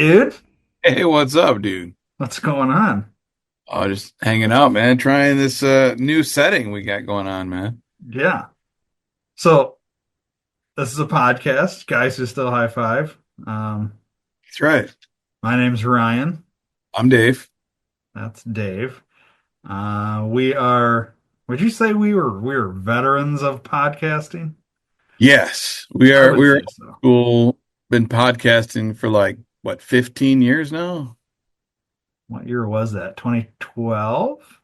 dude. Hey, what's up, dude? What's going on? Oh, just hanging out, man. Trying this new setting we got going on, man. Yeah. So this is a podcast, guys who still high five. Um, That's right. my name's Ryan. I'm Dave. That's Dave. We are. Would you say we were veterans of podcasting? Yes, I would we're say old so. school. Been podcasting for like what, 15 years now? What year was that? 2012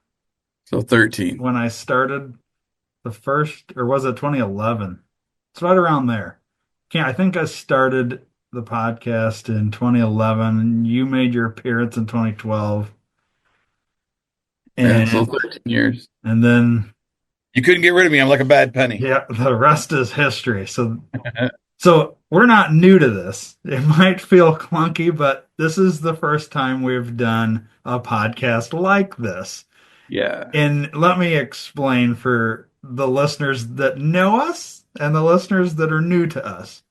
So 13. when I started the first, or was it 2011? It's right around there. Can't I think I started the podcast in 2011. You made your appearance in 2012, Yeah, so and 13 years. and then You couldn't get rid of me. I'm like a bad penny. yeah, the rest is history. So we're not new to this. It might feel clunky, but this is the first time we've done a podcast like this. Yeah. And let me explain for the listeners that know us and the listeners that are new to us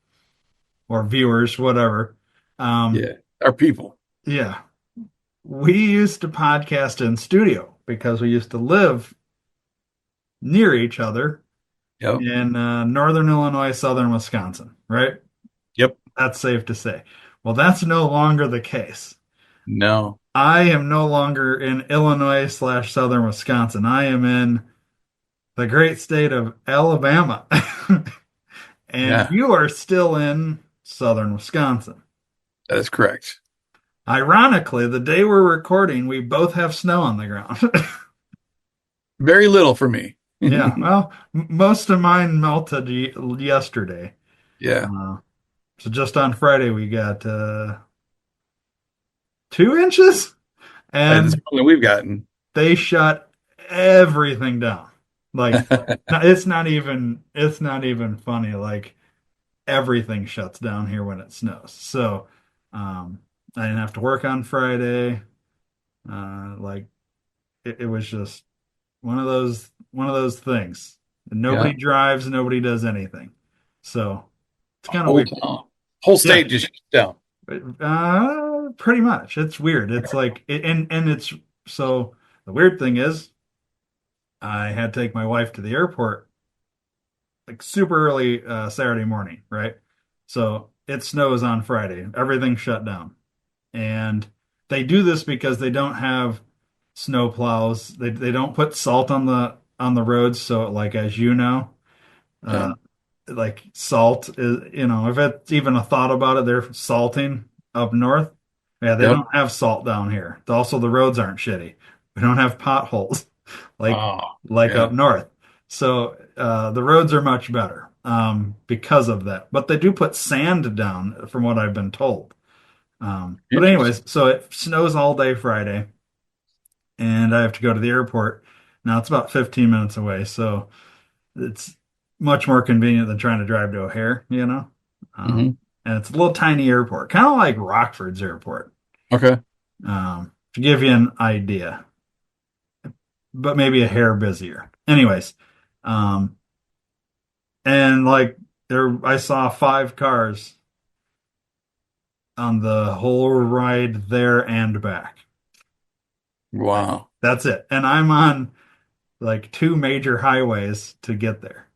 or viewers, whatever. Um, Yeah. Our people. yeah, we used to podcast in studio because we used to live near each other Yep. in northern Illinois, southern Wisconsin, right? Yep. That's safe to say. Well, that's no longer the case. No. I am no longer in Illinois slash southern Wisconsin. I am in the great state of Alabama. And Yeah, you are still in southern Wisconsin. that is correct. Ironically, the day we're recording, we both have snow on the ground. Very little for me. Yeah, well, most of mine melted yesterday. Yeah. Uh, so just on Friday, we got 2 inches, That's and all that we've gotten. they shut everything down. Like, it's not even funny. Like, everything shuts down here when it snows. So, I didn't have to work on Friday. Like, it was just one of those things. Nobody Yeah. drives, nobody does anything. So it's kind of Whole weird. town. Whole Yeah, state just shuts down. pretty much. It's weird. It's like, and it's so the weird thing is, I had to take my wife to the airport like super early Saturday morning, right? So it snows on Friday. Everything shut down. And they do this because they don't have snow plows. They don't put salt on the roads. So like as you know, Yeah. uh, like salt is if it's even a thought about it, they're salting up north. Yeah, they Yep. don't have salt down here. Also, the roads aren't shitty. We don't have potholes like Oh, like yeah. up north. So the roads are much better because of that. But they do put sand down, from what I've been told. But Interesting. anyways, so it snows all day Friday, and I have to go to the airport. Now it's about 15 minutes away, so it's much more convenient than trying to drive to O'Hare. Hmm. And it's a little tiny airport, kind of like Rockford's airport, Okay. to give you an idea, but maybe a hair busier. Anyways, um, and like I saw 5 cars on the whole ride there and back. Wow. That's it. And I'm on like 2 major highways to get there.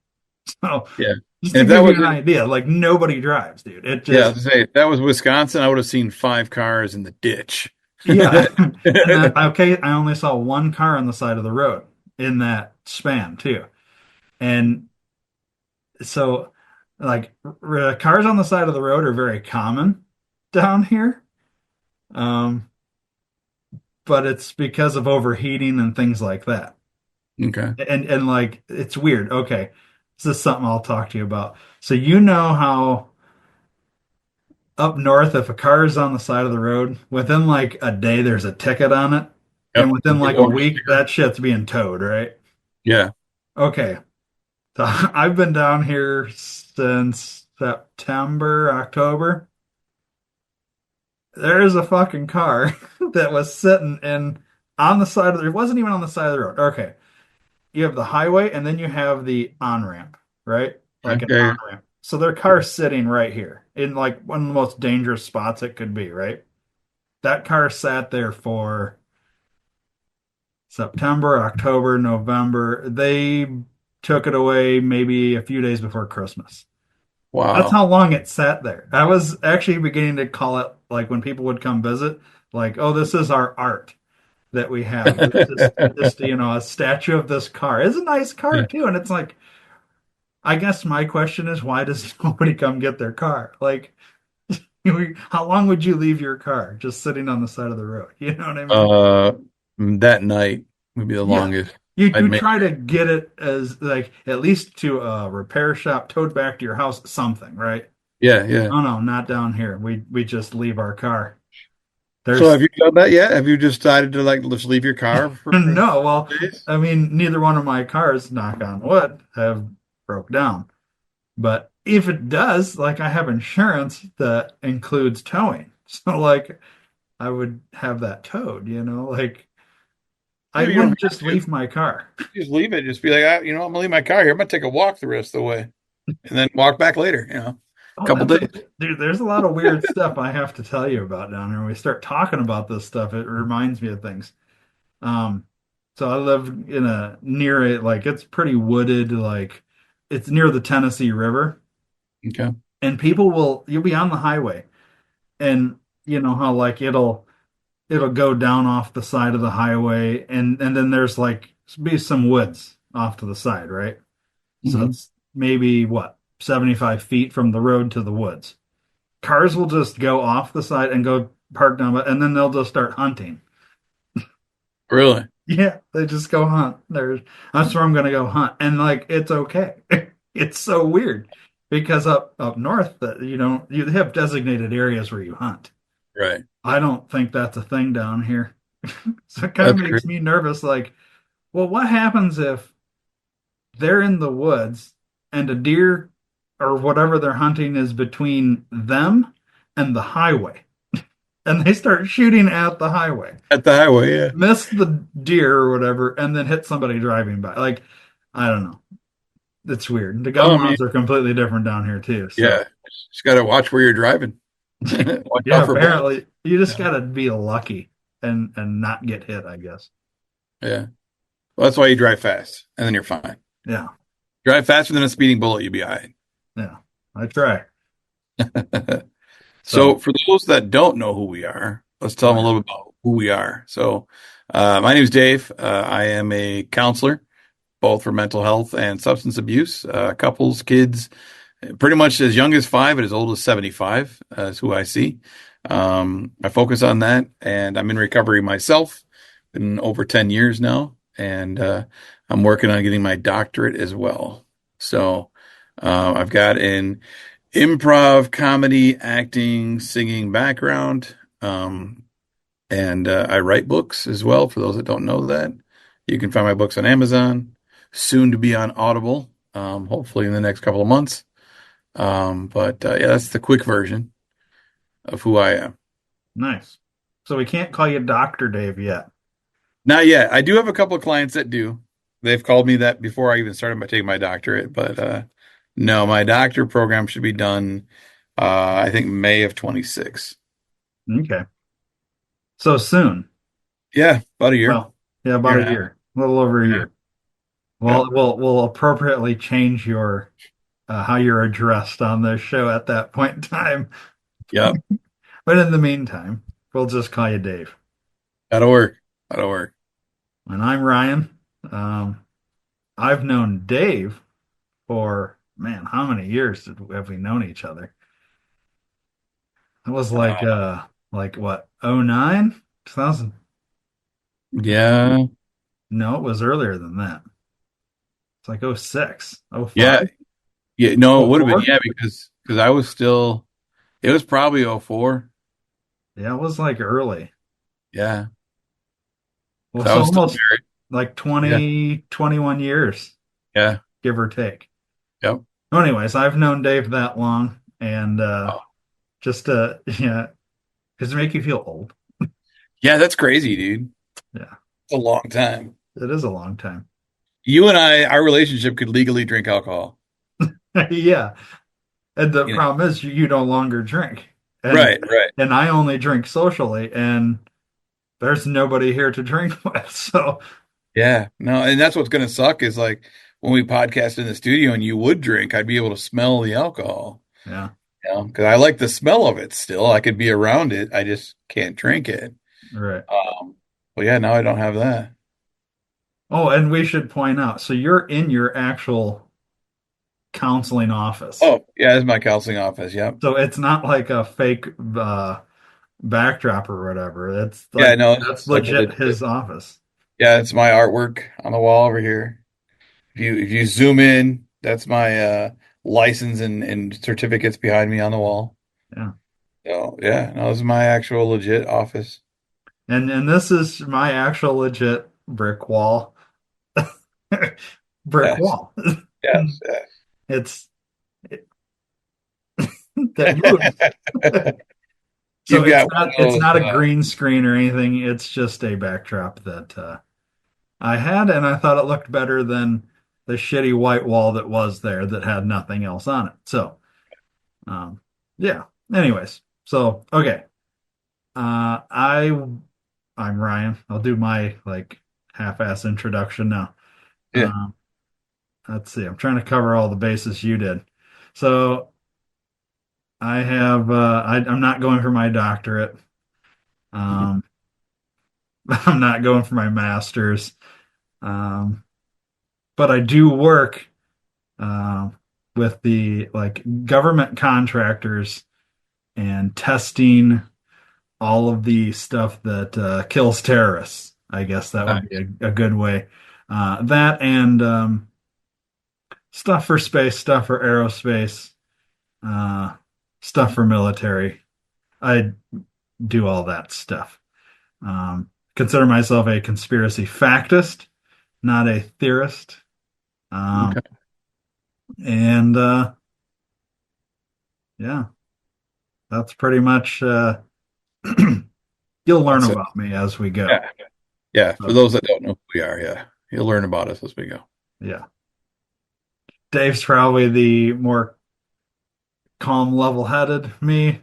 So Yeah. just And to if that give you was an it, idea, like nobody drives, dude. It yeah, I just, was to say, if that was Wisconsin, I would have seen 5 cars in the ditch. yeah. And then, okay, I only saw 1 car on the side of the road in that span too. And so, like, cars on the side of the road are very common down here. Um, but it's because of overheating and things like that. Okay. And like, it's weird. Okay. This is something I'll talk to you about. So you know how up north, if a car is on the side of the road, within like a day, there's a ticket on it. And Yep. within Big like a orange week, sticker. that shit's being towed, right? Yeah. Okay. So I've been down here since September, October. There's a fucking car that was sitting in on the side of it wasn't even on the side of the road. Okay. You have the highway and then you have the on-ramp, right? Like an Okay. on-ramp. So their car's sitting right here in like one of the most dangerous spots it could be, right? that car sat there for September, October, November. They took it away maybe a few days before Christmas. That's Wow. how long it sat there. I was actually beginning to call it like when people would come visit, like, oh, this is our art that we have. It's just a statue of this car. It's a nice car too. And it's like, I guess my question is, why does nobody come get their car? Like, how long would you leave your car just sitting on the side of the road? You know what I mean? Uh, that night would be the Yeah. longest I'd You make. try to get it as like at least to a repair shop, towed back to your house, something, right? Yeah, yeah. Oh no, not down here. We just leave our car. So There's have you done that yet? Have you just decided to like just leave your car for no, well, days? I mean, neither one of my cars, knock on wood, have broke down. But if it does, like I have insurance that includes towing. So like I would have that towed, like Yeah, I but you don't wouldn't have just to. leave my car. Just leave it. Just be like, I'm gonna leave my car here. I'm gonna take a walk the rest of the way, and then walk back later. A Oh, couple days. dude, there's a lot of weird stuff I have to tell you about down here. When we start talking about this stuff, it reminds me of things. Um, so I live in a near it, like it's pretty wooded, like it's near the Tennessee River, Okay. and you'll be on the highway, and you know how like it'll go down off the side of the highway, and then there's like be some woods off to the side, right? So Hmm. it's maybe what 75 feet from the road to the woods. Cars will just go off the side and go park down, and then they'll just start hunting. Really? Yeah, they just go hunt. That's where I'm gonna go hunt, and like it's okay. It's so weird because up north that you have designated areas where you hunt. Right. I don't think that's a thing down here, so it kind of That's makes great. me nervous. Like, well, what happens if they're in the woods and a deer or whatever they're hunting is between them and the highway, and they start shooting at the highway, At the highway, yeah. miss the deer or whatever, and then hit somebody driving by. Like, I don't know. It's weird. The gun Well, I mean, laws are completely different down here too. So yeah. Just gotta watch where you're driving. Watch yeah, out for bullets. apparently you just Yeah. gotta be lucky and not get hit, I guess. Yeah. Well, that's why you drive fast, and then you're fine. Yeah, Drive faster than a speeding bullet, you'll be all yeah. I try. right. So, So for those that don't know who we are, let's tell oh them a yeah, little bit about who we are. So, my name is Dave. I am a counselor, both for mental health and substance abuse, couples, kids, pretty much as young as 5 and as old as 75, is who I see. I focus on that, and I'm in recovery myself. Been over 10 years now, and I'm working on getting my doctorate as well. So, I've got an improv, comedy, acting, singing background. And I write books as well. For those that don't know that, you can find my books on Amazon, soon to be on Audible, hopefully in the next couple of months. But yeah, that's the quick version of who I am. nice. So we can't call you Doctor Dave yet. Not yet. I do have a couple of clients that do. They've called me that before I even started by taking my doctorate, but no, my doctor program should be done, I think May of 26. Okay. So soon. Yeah, about a year, Well, yeah, year about and a a half. year, a little over a Yeah. year. Yep. Well, we'll appropriately change your how you're addressed on this show at that point in time. Yep. But in the meantime, we'll just call you Dave. That'll work. That'll work. And I'm Ryan. Um, I've known Dave for, man, how many years have we known each other? It was like what, '09, 2000? Yeah. No, it was earlier than that. It's like '06, Yeah. '05, Yeah. No, it would have been, '04. yeah, because I was still, it was probably '04. Yeah, it was like early. Yeah. Well, 'Cause I so was still almost married. like Yeah. 20, 21 years, Yeah. give or take. Yep. Anyways, I've known Dave that long, and Oh. just yeah, does it make you feel old? Yeah, that's crazy, dude. Yeah, It's a long time. it is a long time. You and I, our relationship could legally drink alcohol. Yeah, and the You know, problem is you no longer drink. and Right, right. I only drink socially, and there's nobody here to drink with. So Yeah. No, and that's what's going to suck is like when we podcast in the studio and you would drink, I'd be able to smell the alcohol. yeah, You know, because I like the smell of it still. I could be around it. I just can't drink it. right. But yeah, now I don't have that. Oh, and we should point out, so you're in your actual counseling office. Oh, yeah, this is my counseling office. Yep. So it's not like a fake backdrop or whatever. It's Yeah, like no, that's it's like a legit legit. his office. Yeah, it's my artwork on the wall over here. If you zoom in, that's my license and certificates behind me on the wall. Yeah. So yeah, no, this is my actual legit office. And this is my actual legit brick wall. Brick Yes, wall. yes, yes. It's that moves. So You've got one of it's those. not a green screen or anything. It's just a backdrop that I had, and I thought it looked better than the shitty white wall that was there that had nothing else on it. So, um, yeah. Anyways, so okay. I'm Ryan. I'll do my like half-ass introduction now. Yeah. Um, let's see. I'm trying to cover all the bases you did. So I'm not going for my doctorate. Um, I'm not going for my master's. Um, but I do work uh, with the like government contractors and testing all of the stuff that kills terrorists. I guess that would be Nice. a good way. That and stuff for space, stuff for aerospace, uh, stuff for military. I do all that stuff. Consider myself a conspiracy factist, not a theorist. Um, Okay. and yeah, that's pretty much you'll learn That's it. about me as we go. Yeah. Yeah. For So, those that don't know who we are, yeah, you'll learn about us as we go. yeah. Dave's probably the more calm, level-headed me.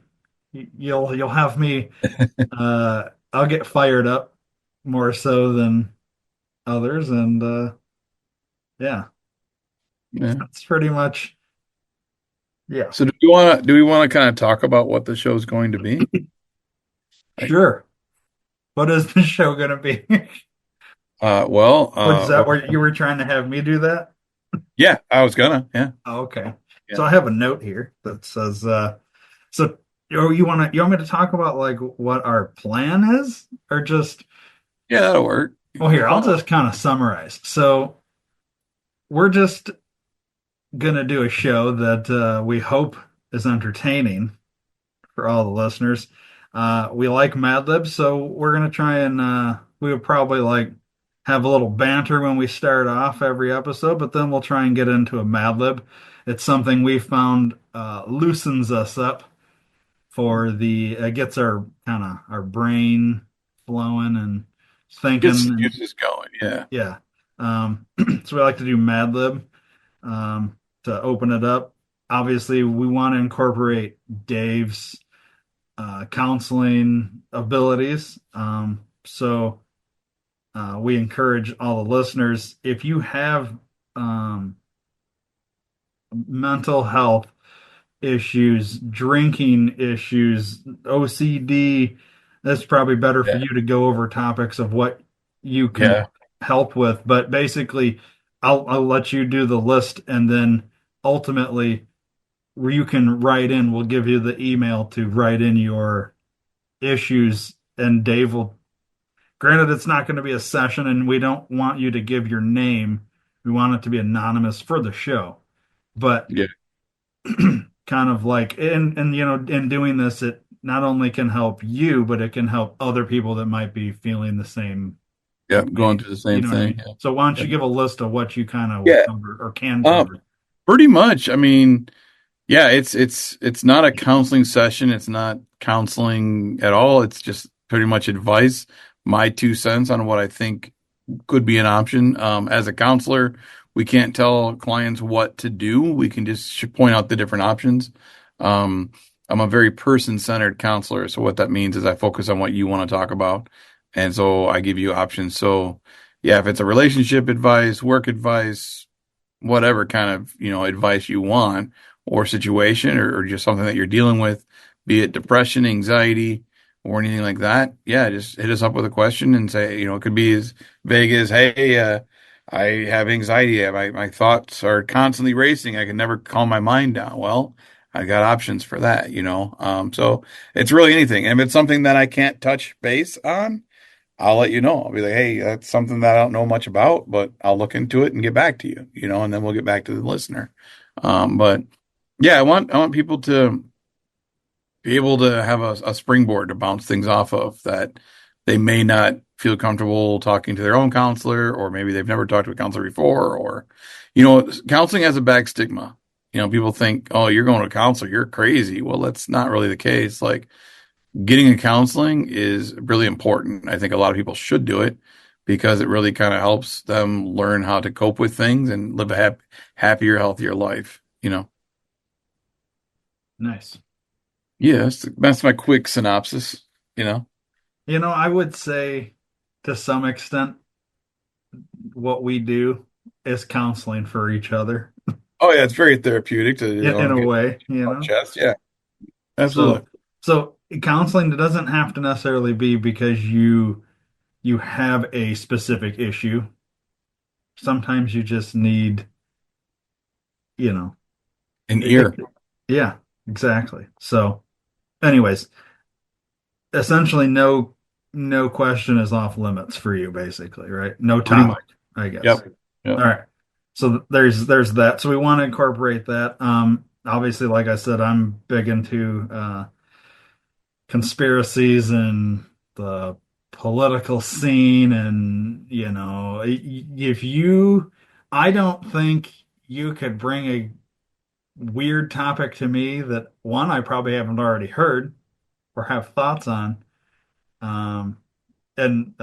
You'll have me I'll get fired up more so than others and yeah, Yeah. that's pretty much yeah. So do we want to kind of talk about what the show's going to be? Like, Sure. What is the show gonna be? well, What is that where you were trying to have me do that? yeah, I was gonna, yeah, Oh, okay. yeah, So I have a note here that says so you want me to talk about like what our plan is or just yeah, that'll work. well here, I'll just kind of summarize. So we're just gonna do a show that we hope is entertaining for all the listeners. We like Mad Libs, so we're gonna try and we would probably like have a little banter when we start off every episode, but then we'll try and get into a Mad Lib. It's something we found loosens us up for the it gets our kind of our brain flowing and Get thinking some and juices going. Yeah, yeah. So we like to do Mad Lib to open it up. Obviously, we want to incorporate Dave's counseling abilities. So we encourage all the listeners if you have um, mental health issues, drinking issues, OCD, that's probably better for yeah, you to go over topics of what you can yeah, help with. But basically, I'll let you do the list, and then ultimately, where you can write in, we'll give you the email to write in your issues, and Dave will. Granted, it's not going to be a session, and we don't want you to give your name. We want it to be anonymous for the show, but yeah, kind of like and in doing this it not only can help you but it can help other people that might be feeling the same yeah. way. Going through the You same know what I thing. mean? So why don't Yeah, you give a list of what you kind of will yeah. cover or can Uh, cover? Pretty much. I mean, yeah, it's not a counseling session. It's not counseling at all. It's just pretty much advice, my 2 cents on what I think could be an option. As a counselor, we can't tell clients what to do. We can just point out the different options. Um, I'm a very person-centered counselor. So what that means is I focus on what you want to talk about. And so I give you options. So yeah, if it's a relationship advice, work advice, whatever kind of, advice you want or situation or just something that you're dealing with, be it depression, anxiety, or anything like that. Yeah, just hit us up with a question and say, it could be as vague as, hey, I have anxiety. My thoughts are constantly racing. I can never calm my mind down. Well, I got options for that. So it's really anything. And if it's something that I can't touch base on, I'll let you know. I'll be like, hey, that's something that I don't know much about, but I'll look into it and get back to you, and then we'll get back to the listener. But yeah, I want people to be able to have a springboard to bounce things off of that they may not feel comfortable talking to their own counselor, or maybe they've never talked to a counselor before, or, counseling has a bad stigma. People think, oh, you're going to a counselor, you're crazy. Well, that's not really the case. Like, getting a counseling is really important. I think a lot of people should do it because it really kind of helps them learn how to cope with things and live a happier, healthier life. Nice. Yeah, that's my quick synopsis. I would say to some extent what we do is counseling for each other Oh yeah, it's very therapeutic to, in a get way, our chest. Yeah, absolutely. So counseling doesn't have to necessarily be because you have a specific issue. Sometimes you just need, you know, An it, ear, yeah, exactly. So anyways, essentially no question is off limits for you basically, right? No pretty much. topic, I guess. Yep. Yep. All right. So there's that. So we want to incorporate that. Obviously, like I said, I'm big into conspiracies and the political scene, and if you, I don't think you could bring a weird topic to me that one I probably haven't already heard or have thoughts on, um, and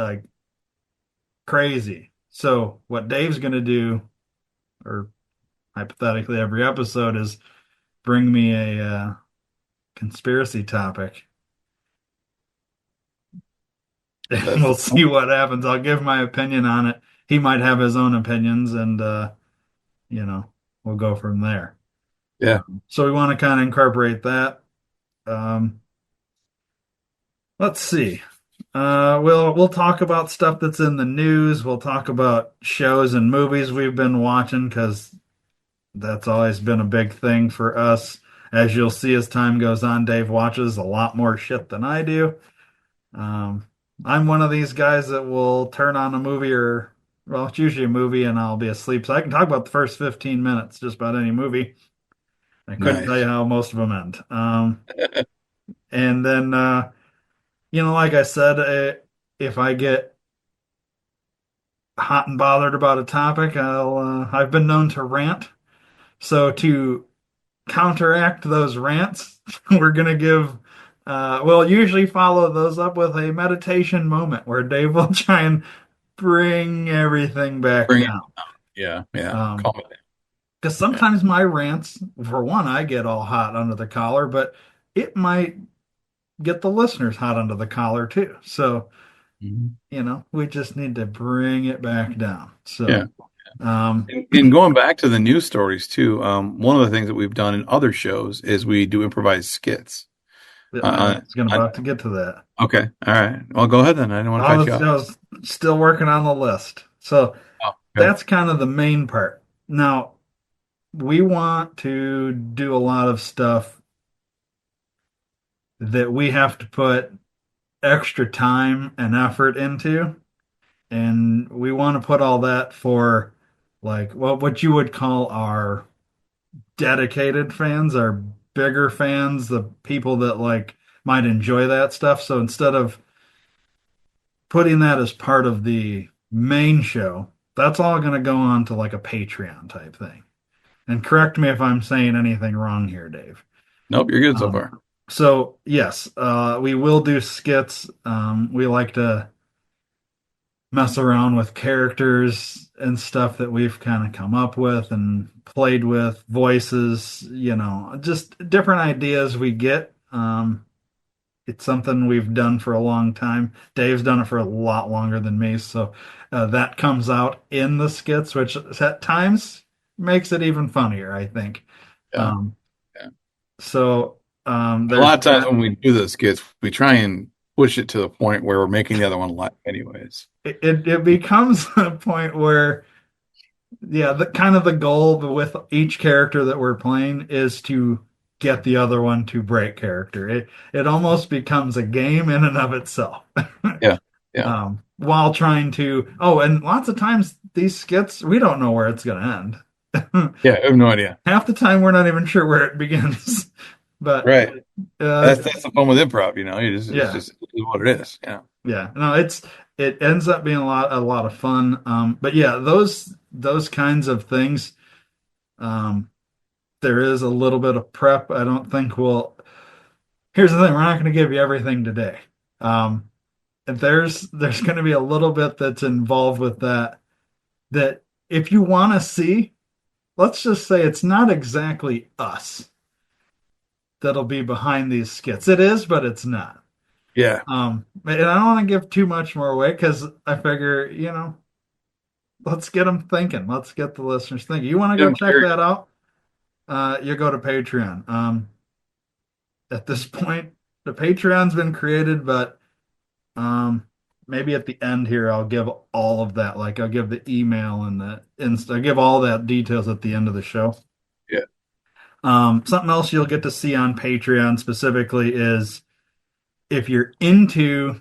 crazy. So what Dave's going to do, or hypothetically every episode, is bring me a conspiracy topic, and That's we'll the see what happens. I'll give my opinion on it. He might have his own opinions, and you know, we'll go from there. yeah. So we want to kind of incorporate that. Um, let's see. We'll talk about stuff that's in the news. We'll talk about shows and movies we've been watching because that's always been a big thing for us. As you'll see as time goes on, Dave watches a lot more shit than I do. Um, I'm one of these guys that will turn on a movie or, well, it's usually a movie and I'll be asleep. So I can talk about the first 15 minutes, just about any movie. I couldn't tell you Nice. how most of them end. And then, like I said, if I get hot and bothered about a topic, I've been known to rant. So to counteract those rants, we're going to we'll usually follow those up with a meditation moment where Dave will try and bring everything back Bring it. down. Yeah. Yeah. Um, Calm it because down. sometimes my rants, for one, I get all hot under the collar, but it might get the listeners hot under the collar too. So, Yeah. Mhm. we just need to bring it back down. Yeah. So, um, And going back to the news stories too, one of the things that we've done in other shows is we do improvised skits. I Uh, was going uh, about to get to that. okay, all right. Well, go ahead then. I didn't want to I cut you was, off. I was still working on the list. So Oh, okay. that's kind of the main part. Now, we want to do a lot of stuff that we have to put extra time and effort into. And we want to put all that for like what you would call our dedicated fans, our bigger fans, the people that like might enjoy that stuff. So instead of putting that as part of the main show, that's all going to go on to like a Patreon type thing. And correct me if I'm saying anything wrong here, Dave. Nope, you're good so Um, far. so yes, we will do skits. We like to mess around with characters and stuff that we've kind of come up with and played with, voices, just different ideas we get. It's something we've done for a long time. Dave's done it for a lot longer than me, so that comes out in the skits, which at times makes it even funnier, I think. Yeah. Um, Yeah. so A there's lot of times that. when we do the skits, we try and push it to the point where we're making the other one laugh anyways. It becomes a point where, yeah, the kind of the goal with each character that we're playing is to get the other one to break character. It almost becomes a game in and of itself. Yeah. Yeah. While trying to, oh, and lots of times these skits, we don't know where it's going to end. Yeah. I have no idea. Half the time, we're not even sure where it begins. But Right. uh, That's the fun with improv, it's yeah, just what it is. Yeah. yeah, no, it ends up being a lot of fun. But yeah, those kinds of things. Um, there is a little bit of prep. I don't think we'll. Here's the thing: we're not going to give you everything today. Um, there's going to be a little bit that's involved with that. That if you want to see, let's just say it's not exactly us that'll be behind these skits. It is, but it's not. Yeah. And I don't want to give too much more away because I figure, let's get them thinking. Let's get the listeners thinking. You want to go I'm check curious. that out? You go to Patreon. At this point, the Patreon's been created, but um, maybe at the end here, I'll give all of that. Like I'll give the email and the Insta. I'll give all that details at the end of the show. Yeah. Something else you'll get to see on Patreon specifically is if you're into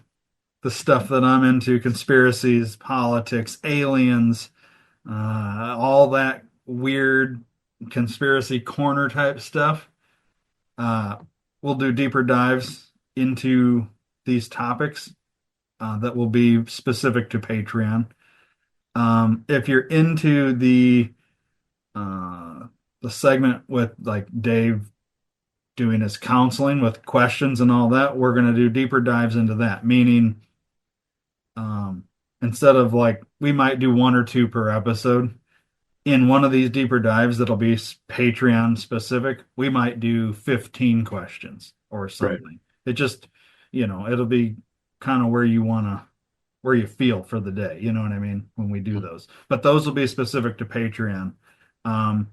the stuff that I'm into, conspiracies, politics, aliens, all that weird conspiracy corner type stuff. Uh, we'll do deeper dives into these topics that will be specific to Patreon. If you're into the segment with like Dave doing his counseling with questions and all that, we're going to do deeper dives into that. Meaning, um, instead of like we might do one or two per episode, in one of these deeper dives that'll be Patreon specific, we might do 15 questions or Right. something. It just, it'll be kind of where you feel for the day. You know what I mean? When we do those, but those will be specific to Patreon. Um,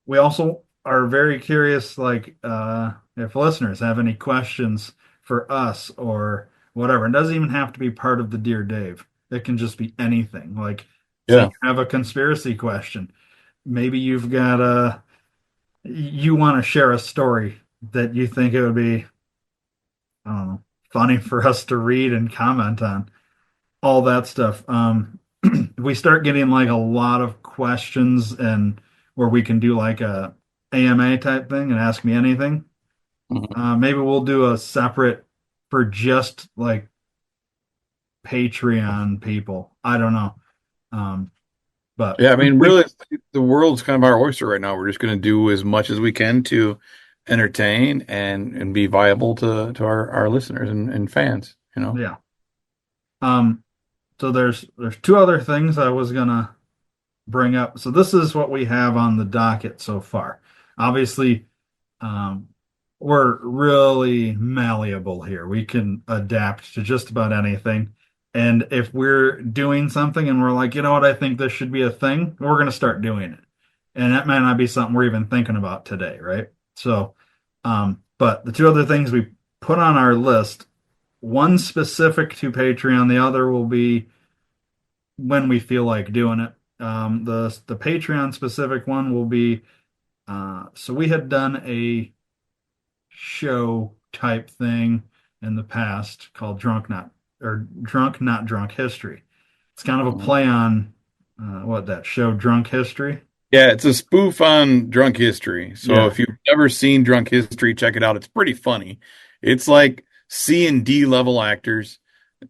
we also are very curious, like, if listeners have any questions for us or whatever. It doesn't even have to be part of the Dear Dave. It can just be anything. Like, say Yeah. you have a conspiracy question. Maybe you want to share a story that you think it would be, I don't know, funny for us to read and comment on. All that stuff. We start getting like a lot of questions and where we can do like a AMA type thing and ask me anything. Mhm. Maybe we'll do a separate for just like Patreon people. I don't know. Um, but Yeah. I mean, we really, the world's kind of our oyster right now. We're just going to do as much as we can to entertain and be viable to our listeners and fans, yeah. Um, so there's two other things I was gonna bring up. So this is what we have on the docket so far. Obviously, Um, we're really malleable here. We can adapt to just about anything. And if we're doing something and we're like, you know what, I think this should be a thing, we're going to start doing it. And that might not be something we're even thinking about today, right? So, but the two other things we put on our list, one specific to Patreon, the other will be when we feel like doing it. The Patreon specific one will be so we had done a show type thing in the past called Drunk Not Drunk History. It's kind of a Mhm. play on what that show Drunk History. Yeah, it's a spoof on drunk history. So Yeah, if you've never seen drunk history, check it out. It's pretty funny. It's like C and D level actors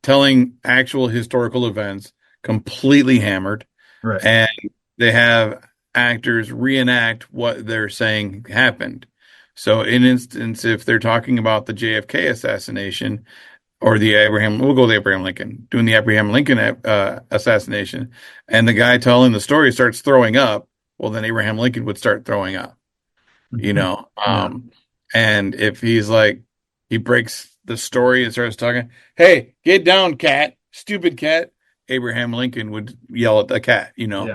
telling actual historical events, completely hammered, right. and they have actors reenact what they're saying happened. So, in instance, if they're talking about the JFK assassination or we'll go with Abraham Lincoln, doing the Abraham Lincoln assassination, and the guy telling the story starts throwing up, well, then Abraham Lincoln would start throwing up, you Mhm. know. Yeah, And if he's like, he breaks the story and starts talking, "Hey, get down, cat, stupid cat," Abraham Lincoln would yell at the cat, you know.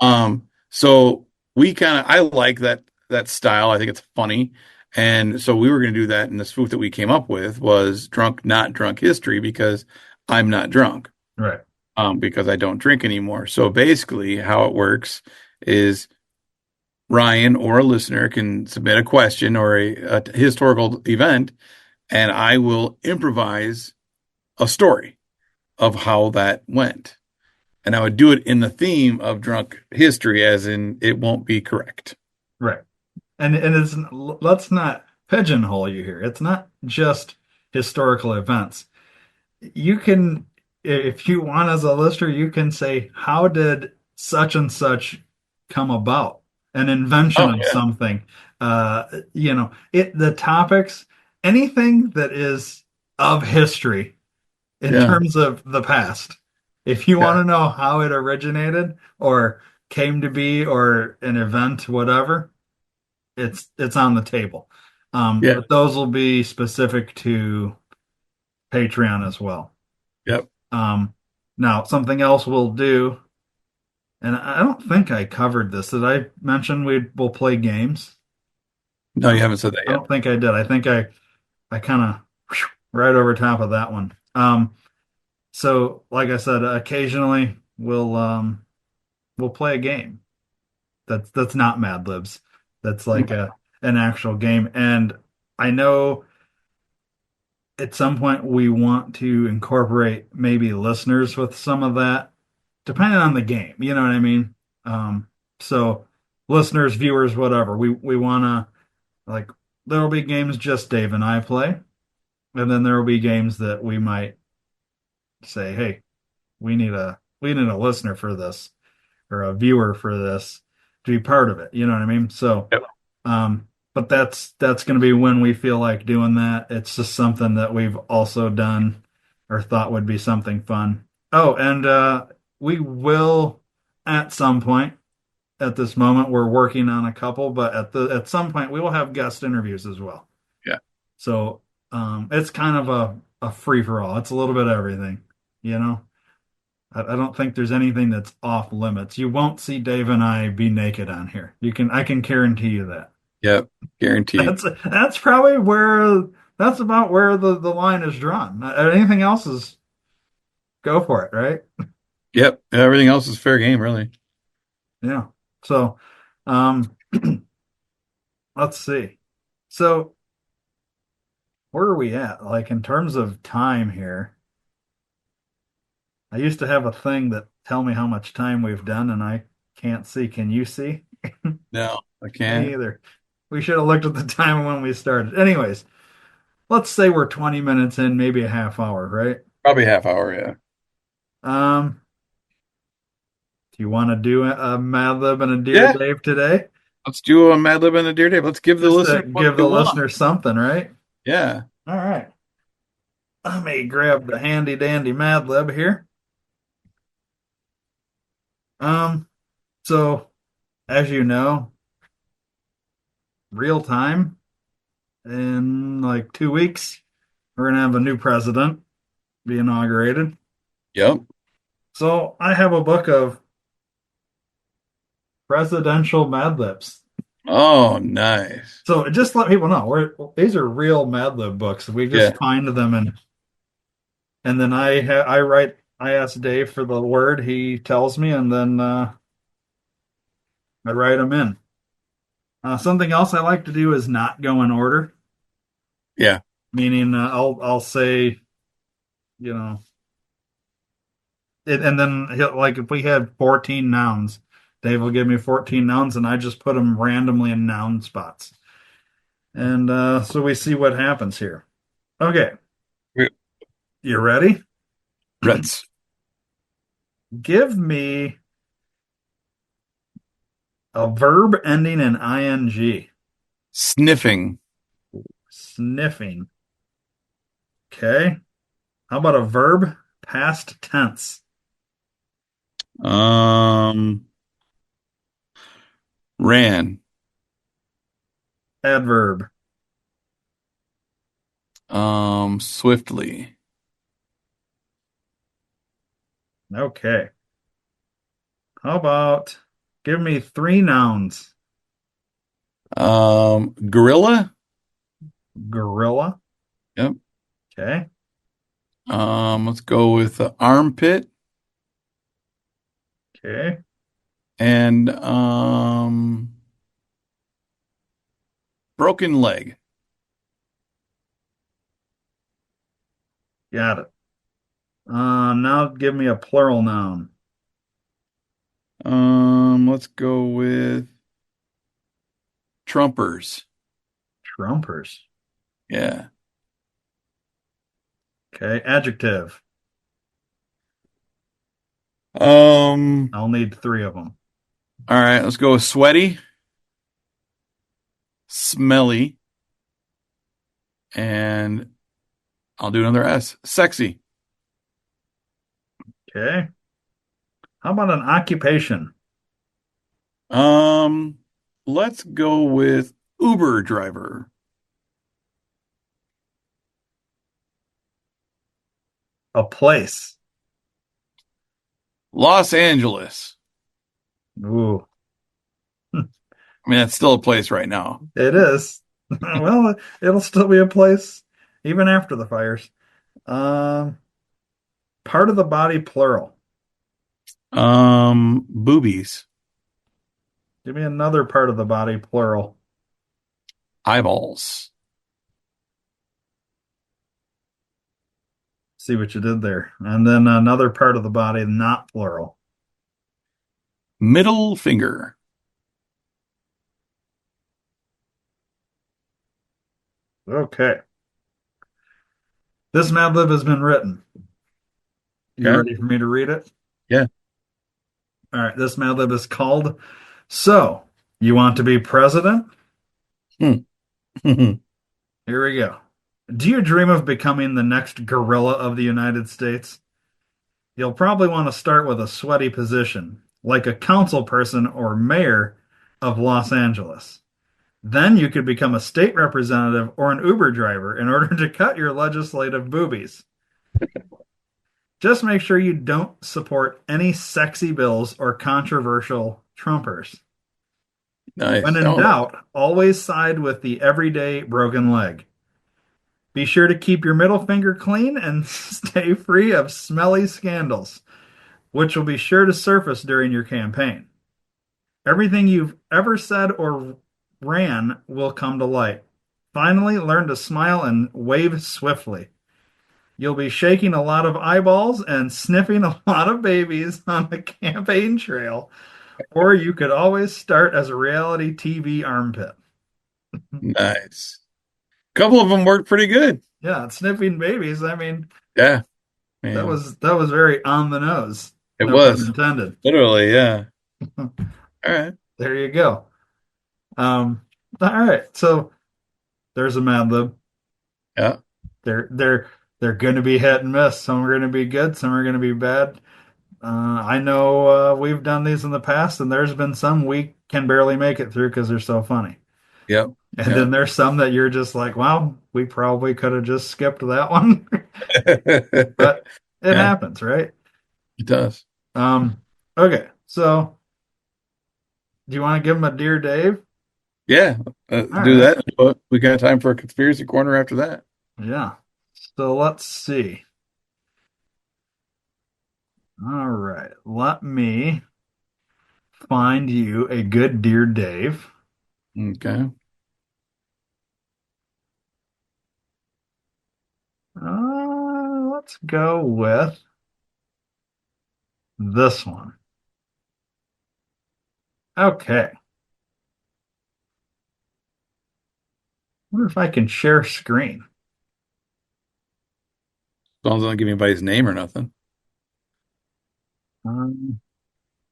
Yeah. So we kind of, I like that style. I think it's funny. And so we were going to do that. And the spoof that we came up with was drunk, not drunk history because I'm not drunk, Right. because I don't drink anymore. So basically, how it works is Ryan or a listener can submit a question or a historical event, and I will improvise a story of how that went. And I would do it in the theme of drunk history, as in it won't be correct. Right. And it's let's not pigeonhole you here. It's not just historical events. You can, if you want as a listener, you can say, how did such and such come about? An invention Oh of yeah, something. The topics, anything that is of history in yeah, terms of the past. If you want yeah, to know how it originated or came to be or an event, whatever, it's on the table. yeah, But those will be specific to Patreon as well. yep. Um, Now something else we'll do, and I don't think I covered this. Did I mention we'll play games? No, you haven't said that I yet. don't think I did. I think I kind of right over top of that one. So like I said, occasionally we'll play a game that's not Mad Libs. That's like Okay. a an actual game. And I know at some point we want to incorporate maybe listeners with some of that, depending on the game. You know what I mean? So listeners, viewers, whatever. We wanna like there'll be games just Dave and I play, and then there will be games that we might say, hey, we need a listener for this or a viewer for this to be part of it. You know what I mean? So, Yep. but that's going to be when we feel like doing that. It's just something that we've also done or thought would be something fun. Oh, and we will at some point. At this moment, we're working on a couple, but at some point we will have guest interviews as well. Yeah. So it's kind of a free for all. It's a little bit of everything, you know. I don't think there's anything that's off limits. You won't see Dave and I be naked on here. I can guarantee you that. Yep. Guaranteed. That's probably where that's about where the line is drawn. Anything else is go for it, right? Yep. Everything else is fair game, really. Yeah. So, um, let's see. So where are we at? Like in terms of time here, I used to have a thing that tell me how much time we've done, and I can't see. Can you see? No, I Me can't. either. We should have looked at the time when we started. Anyways, let's say we're 20 minutes in, maybe a half hour, right? Probably half hour. Yeah. Um, do you want to do a Mad Lib and a Dear Yeah. Dave today? Let's do a Mad Lib and a Deer Dave. Let's give the Just to listeners what give they the want. listener something, right? Yeah. All right. Let me grab the handy dandy Mad Lib here. Um, so as you know, real time in like 2 weeks, we're gonna have a new president be inaugurated. Yep. So I have a book of presidential Mad Libs. Oh, nice. So just let people know these are real Mad Lib books. We Yeah. just find them and then I write. I ask Dave for the word he tells me, and then I write them in. Something else I like to do is not go in order, Yeah. meaning I'll say you know and then like if we had 14 nouns, Dave will give me 14 nouns, and I just put them randomly in noun spots, and so we see what happens here. Okay, you ready? Reds. Give me a verb ending in ing. Sniffing. Sniffing. Okay. How about a verb? Past tense. Um, Ran. Adverb. Swiftly. Okay. How about give me three nouns? Gorilla. Gorilla. Yep. Okay. Let's go with armpit Okay. and broken leg. Got it. Now give me a plural noun. Let's go with Trumpers. Trumpers. Yeah. Okay. Adjective. Um, I'll need three of them. all right, let's go with sweaty, smelly, and I'll do another S. Sexy. Okay. How about an occupation? Um, let's go with Uber driver. A place. Los Angeles. Ooh, I mean, that's still a place right now. it is. Well, it'll still be a place even after the fires. Um, Part of the body, plural. Boobies, Give me another part of the body, plural. eyeballs, See what you did there. And then another part of the body, not plural. middle finger. Okay. This Mad Lib has been written. You Okay. ready for me to read it? Yeah. All right. This Mad Lib is called So, You Want to Be President? Hmm. Here we go. Do you dream of becoming the next gorilla of the United States? You'll probably want to start with a sweaty position, like a council person or mayor of Los Angeles. Then you could become a state representative or an Uber driver in order to cut your legislative boobies. Just make sure you don't support any sexy bills or controversial Trumpers. When Nice. in Oh, doubt, always side with the everyday broken leg. Be sure to keep your middle finger clean and stay free of smelly scandals, which will be sure to surface during your campaign. Everything you've ever said or ran will come to light. Finally, learn to smile and wave swiftly. You'll be shaking a lot of eyeballs and sniffing a lot of babies on the campaign trail, or you could always start as a reality TV armpit. nice. A couple of them worked pretty good. Yeah, sniffing babies. I mean, Yeah, that man. was very on the nose. It No pun was intended. literally, yeah. All right. There you go. Um, all right. So there's a Mad Lib. Yeah. They're they're they're going to be hit and miss. Some are going to be good. Some are going to be bad. I know we've done these in the past, and there's been some we can barely make it through because they're so funny. Yep. And then Yep. there's some that you're just like, wow, we probably could have just skipped that one, but it Yeah, happens, right? it does. Um, okay, so do you want to give him a Dear Dave? Yeah. All Do right, that. But we got time for a conspiracy corner after that. yeah. So let's see. All right, let me find you a good Dear Dave. Okay. Let's go with this one. Okay. Wonder if I can share screen. As long as I don't give anybody's name or nothing. Um,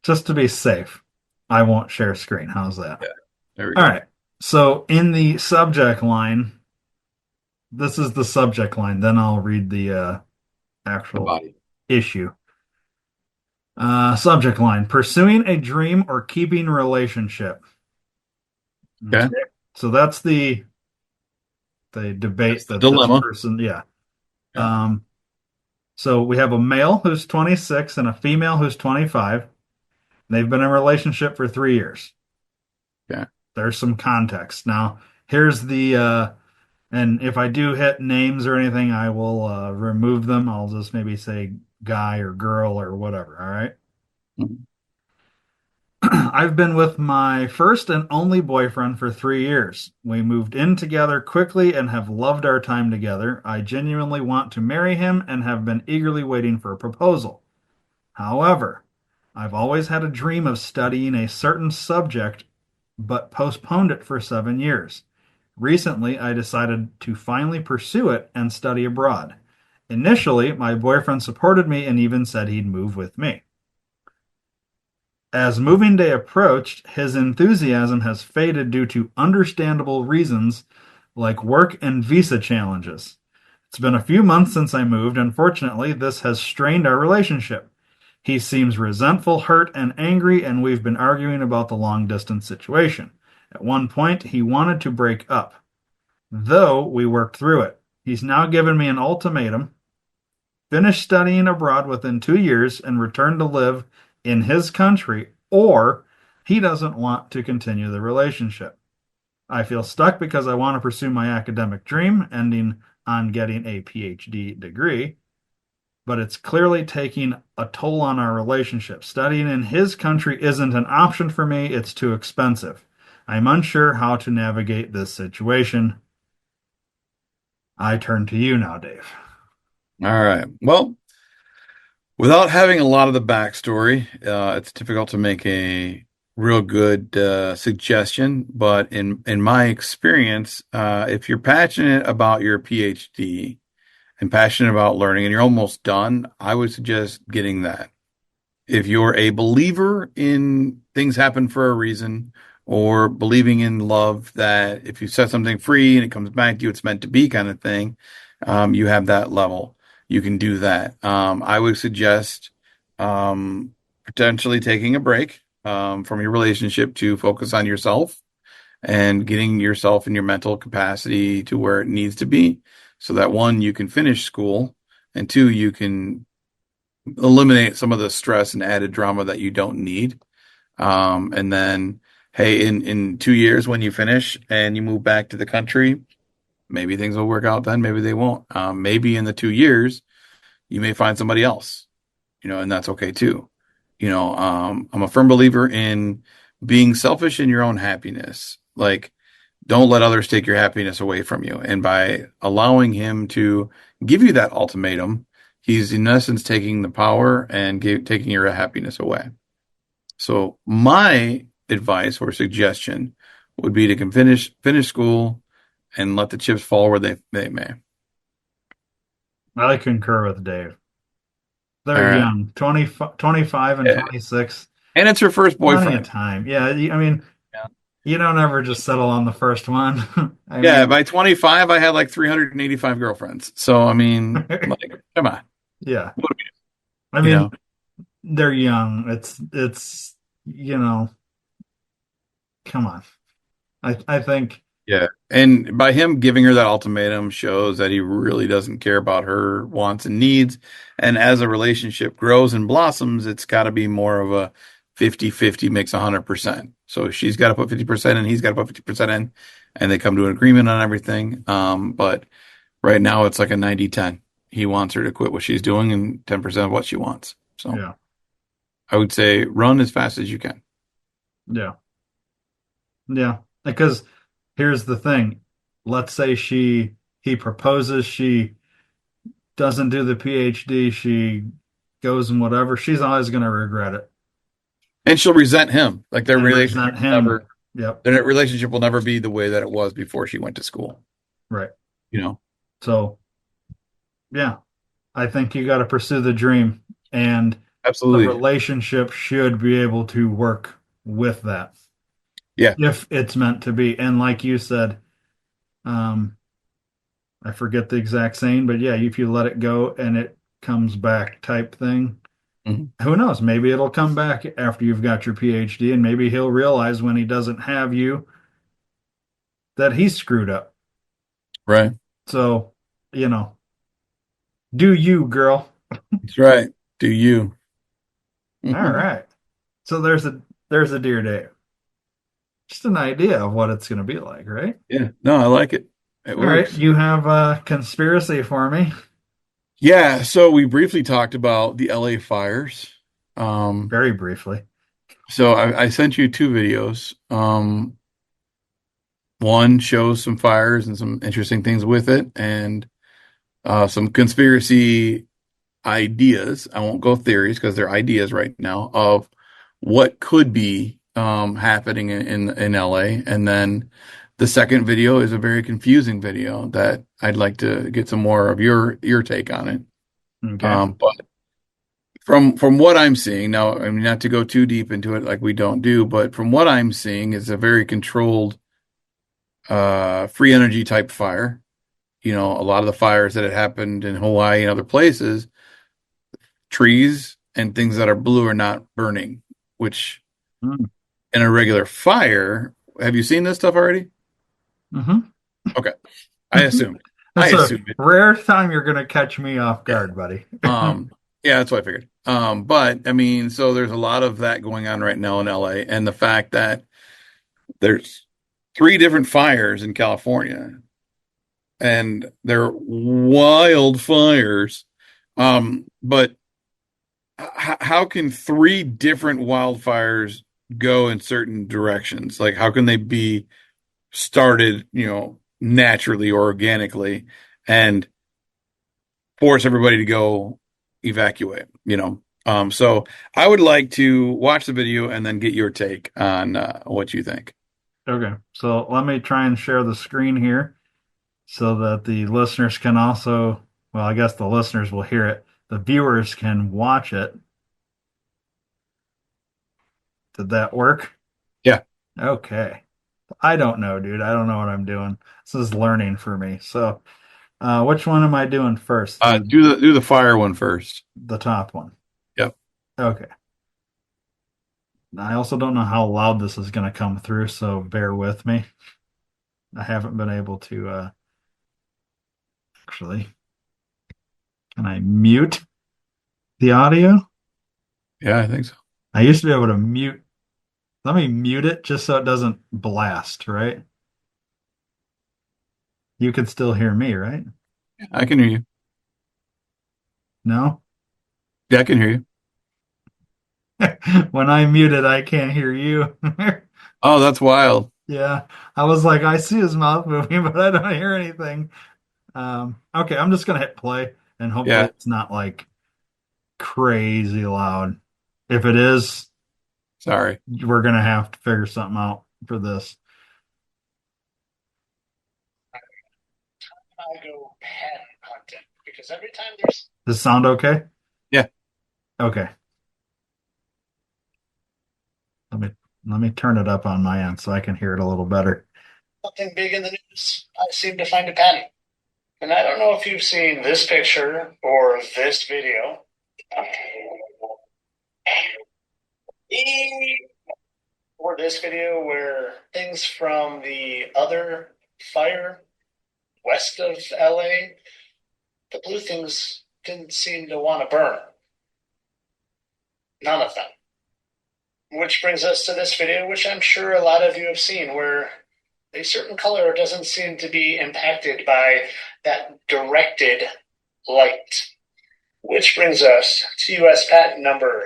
just to be safe, I won't share screen. How's that? Yeah. There we All go. right. So in the subject line, this is the subject line. Then I'll read the The actual body. issue. Subject line: pursuing a dream or keeping relationship. Okay. Okay. So that's the they That's debate the that this dilemma. person, yeah. Yeah. Um, so we have a male who's 26 and a female who's 25. They've been in a relationship for 3 years. Yeah. There's some context. Now, here's and if I do hit names or anything, I will remove them. I'll just maybe say guy or girl or whatever. All right. Mhm. I've been with my first and only boyfriend for 3 years. We moved in together quickly and have loved our time together. I genuinely want to marry him and have been eagerly waiting for a proposal. However, I've always had a dream of studying a certain subject, but postponed it for 7 years. Recently, I decided to finally pursue it and study abroad. Initially, my boyfriend supported me and even said he'd move with me. As moving day approached, his enthusiasm has faded due to understandable reasons like work and visa challenges. It's been a few months since I moved, and fortunately, this has strained our relationship. He seems resentful, hurt, and angry, and we've been arguing about the long distance situation. At one point, he wanted to break up, though we worked through it. He's now given me an ultimatum: finish studying abroad within 2 years and return to live in his country, or he doesn't want to continue the relationship. I feel stuck because I want to pursue my academic dream, ending on getting a PhD degree, but it's clearly taking a toll on our relationship. Studying in his country isn't an option for me, it's too expensive. I'm unsure how to navigate this situation. I turn to you now, Dave. All right. Well, without having a lot of the backstory, it's difficult to make a real good suggestion. But in my experience, if you're passionate about your PhD and passionate about learning and you're almost done, I would suggest getting that. If you're a believer in things happen for a reason, or believing in love, that if you set something free and it comes back to you, it's meant to be kind of thing, you have that level. You can do that. I would suggest potentially taking a break from your relationship to focus on yourself and getting yourself and your mental capacity to where it needs to be so that one, you can finish school, and two, you can eliminate some of the stress and added drama that you don't need. And then, hey, in 2 years when you finish and you move back to the country, maybe things will work out then, maybe they won't. Maybe in the 2 years you may find somebody else, and that's okay too. I'm a firm believer in being selfish in your own happiness. Like, don't let others take your happiness away from you. And by allowing him to give you that ultimatum, he's in essence taking the power and taking your happiness away. So my advice or suggestion would be to finish school and let the chips fall where they may. I concur with Dave. All They're right. young, 20, 25 and Yeah. 26. And it's her first Plenty of boyfriend. time. Yeah, I mean, Yeah. you don't ever just settle on the first one. I Yeah, mean, by 25, I had like 385 girlfriends. So, I mean, like, come on. yeah. What do I we, mean, they're young. It's come on. I think Yeah. And by him giving her that ultimatum shows that he really doesn't care about her wants and needs. And as a relationship grows and blossoms, it's got to be more of a 50-50 makes 100%. So she's got to put 50% in, he's got to put 50% in, and they come to an agreement on everything. But right now it's like a 90-10. He wants her to quit what she's doing and 10% of what she wants. So yeah. I would say run as fast as you can. Yeah. Yeah. Because here's the thing. Let's say he proposes, she doesn't do the PhD, she goes and whatever, she's always going to regret it And she'll resent him. Like and resent him. Yep. their relationship will never be the way that it was before she went to school. Right. You know, So, yeah, I think you got to pursue the dream, and the absolutely. relationship should be able to work with that Yeah. if it's meant to be. And like you said, um, I forget the exact saying, but yeah, if you let it go and it comes back type thing, Mhm. who knows? Maybe it'll come back after you've got your PhD, and maybe he'll realize when he doesn't have you that he's screwed up. Right. So, you know, do you, girl? That's right. Do you? All right. So there's a deer day. Just an idea of what it's going to be like, right? Yeah. No, I like it. It All right. works. You have a conspiracy for me, Yeah. So we briefly talked about the LA fires. Um, very briefly. so I sent you two videos. One shows some fires and some interesting things with it, and some conspiracy ideas. I won't go theories because they're ideas right now of what could be happening in LA. And then the second video is a very confusing video that I'd like to get some more of your take on it. Okay. But from what I'm seeing now, I mean, not to go too deep into it like we don't do, but from what I'm seeing is a very controlled free energy type fire. You know, a lot of the fires that had happened in Hawaii and other places, trees and things that are blue are not burning, which Mm. in a regular fire, have you seen this stuff already? Mm-hmm. Okay. I assumed. I That's a assumed it. rare time you're going to catch me off Yeah. guard, buddy. Yeah, that's what I figured. But I mean, so there's a lot of that going on right now in LA, and the fact that there's three different fires in California and they're wildfires. But how can three different wildfires go in certain directions? Like, how can they be started, naturally or organically and force everybody to go evacuate? So I would like to watch the video and then get your take on what you think. Okay. So let me try and share the screen here so that the listeners can also, well, I guess the listeners will hear it. The viewers can watch it. Did that work? Yeah. Okay. I don't know, dude. I don't know what I'm doing. This is learning for me. So, which one am I doing first? Do the fire one first. The top one. Yep. Okay. I also don't know how loud this is going to come through, so bear with me. I haven't been able to actually. Can I mute the audio? Yeah, I think so. I used to be able to mute. Let me mute it just so it doesn't blast, right? You can still hear me, right? I can hear you. No? Yeah, I can hear you. When I mute it, I can't hear you. Oh, that's wild. Yeah, I was like, I see his mouth moving, but I don't hear anything. Okay, I'm just gonna hit play and hopefully Yeah. it's not like crazy loud. If it is, Sorry. we're gonna have to figure something out for this. I go pen hunting because every time there's Does it sound okay? Yeah. Okay. Let me let me turn it up on my end so I can hear it a little better. Something big in the news. I seem to find a pattern. And I don't know if you've seen this picture or this video. Or this video where things from the other fire west of LA, the blue things didn't seem to want to burn. None of them. Which brings us to this video, which I'm sure a lot of you have seen, where a certain color doesn't seem to be impacted by that directed light. Which brings us to US patent number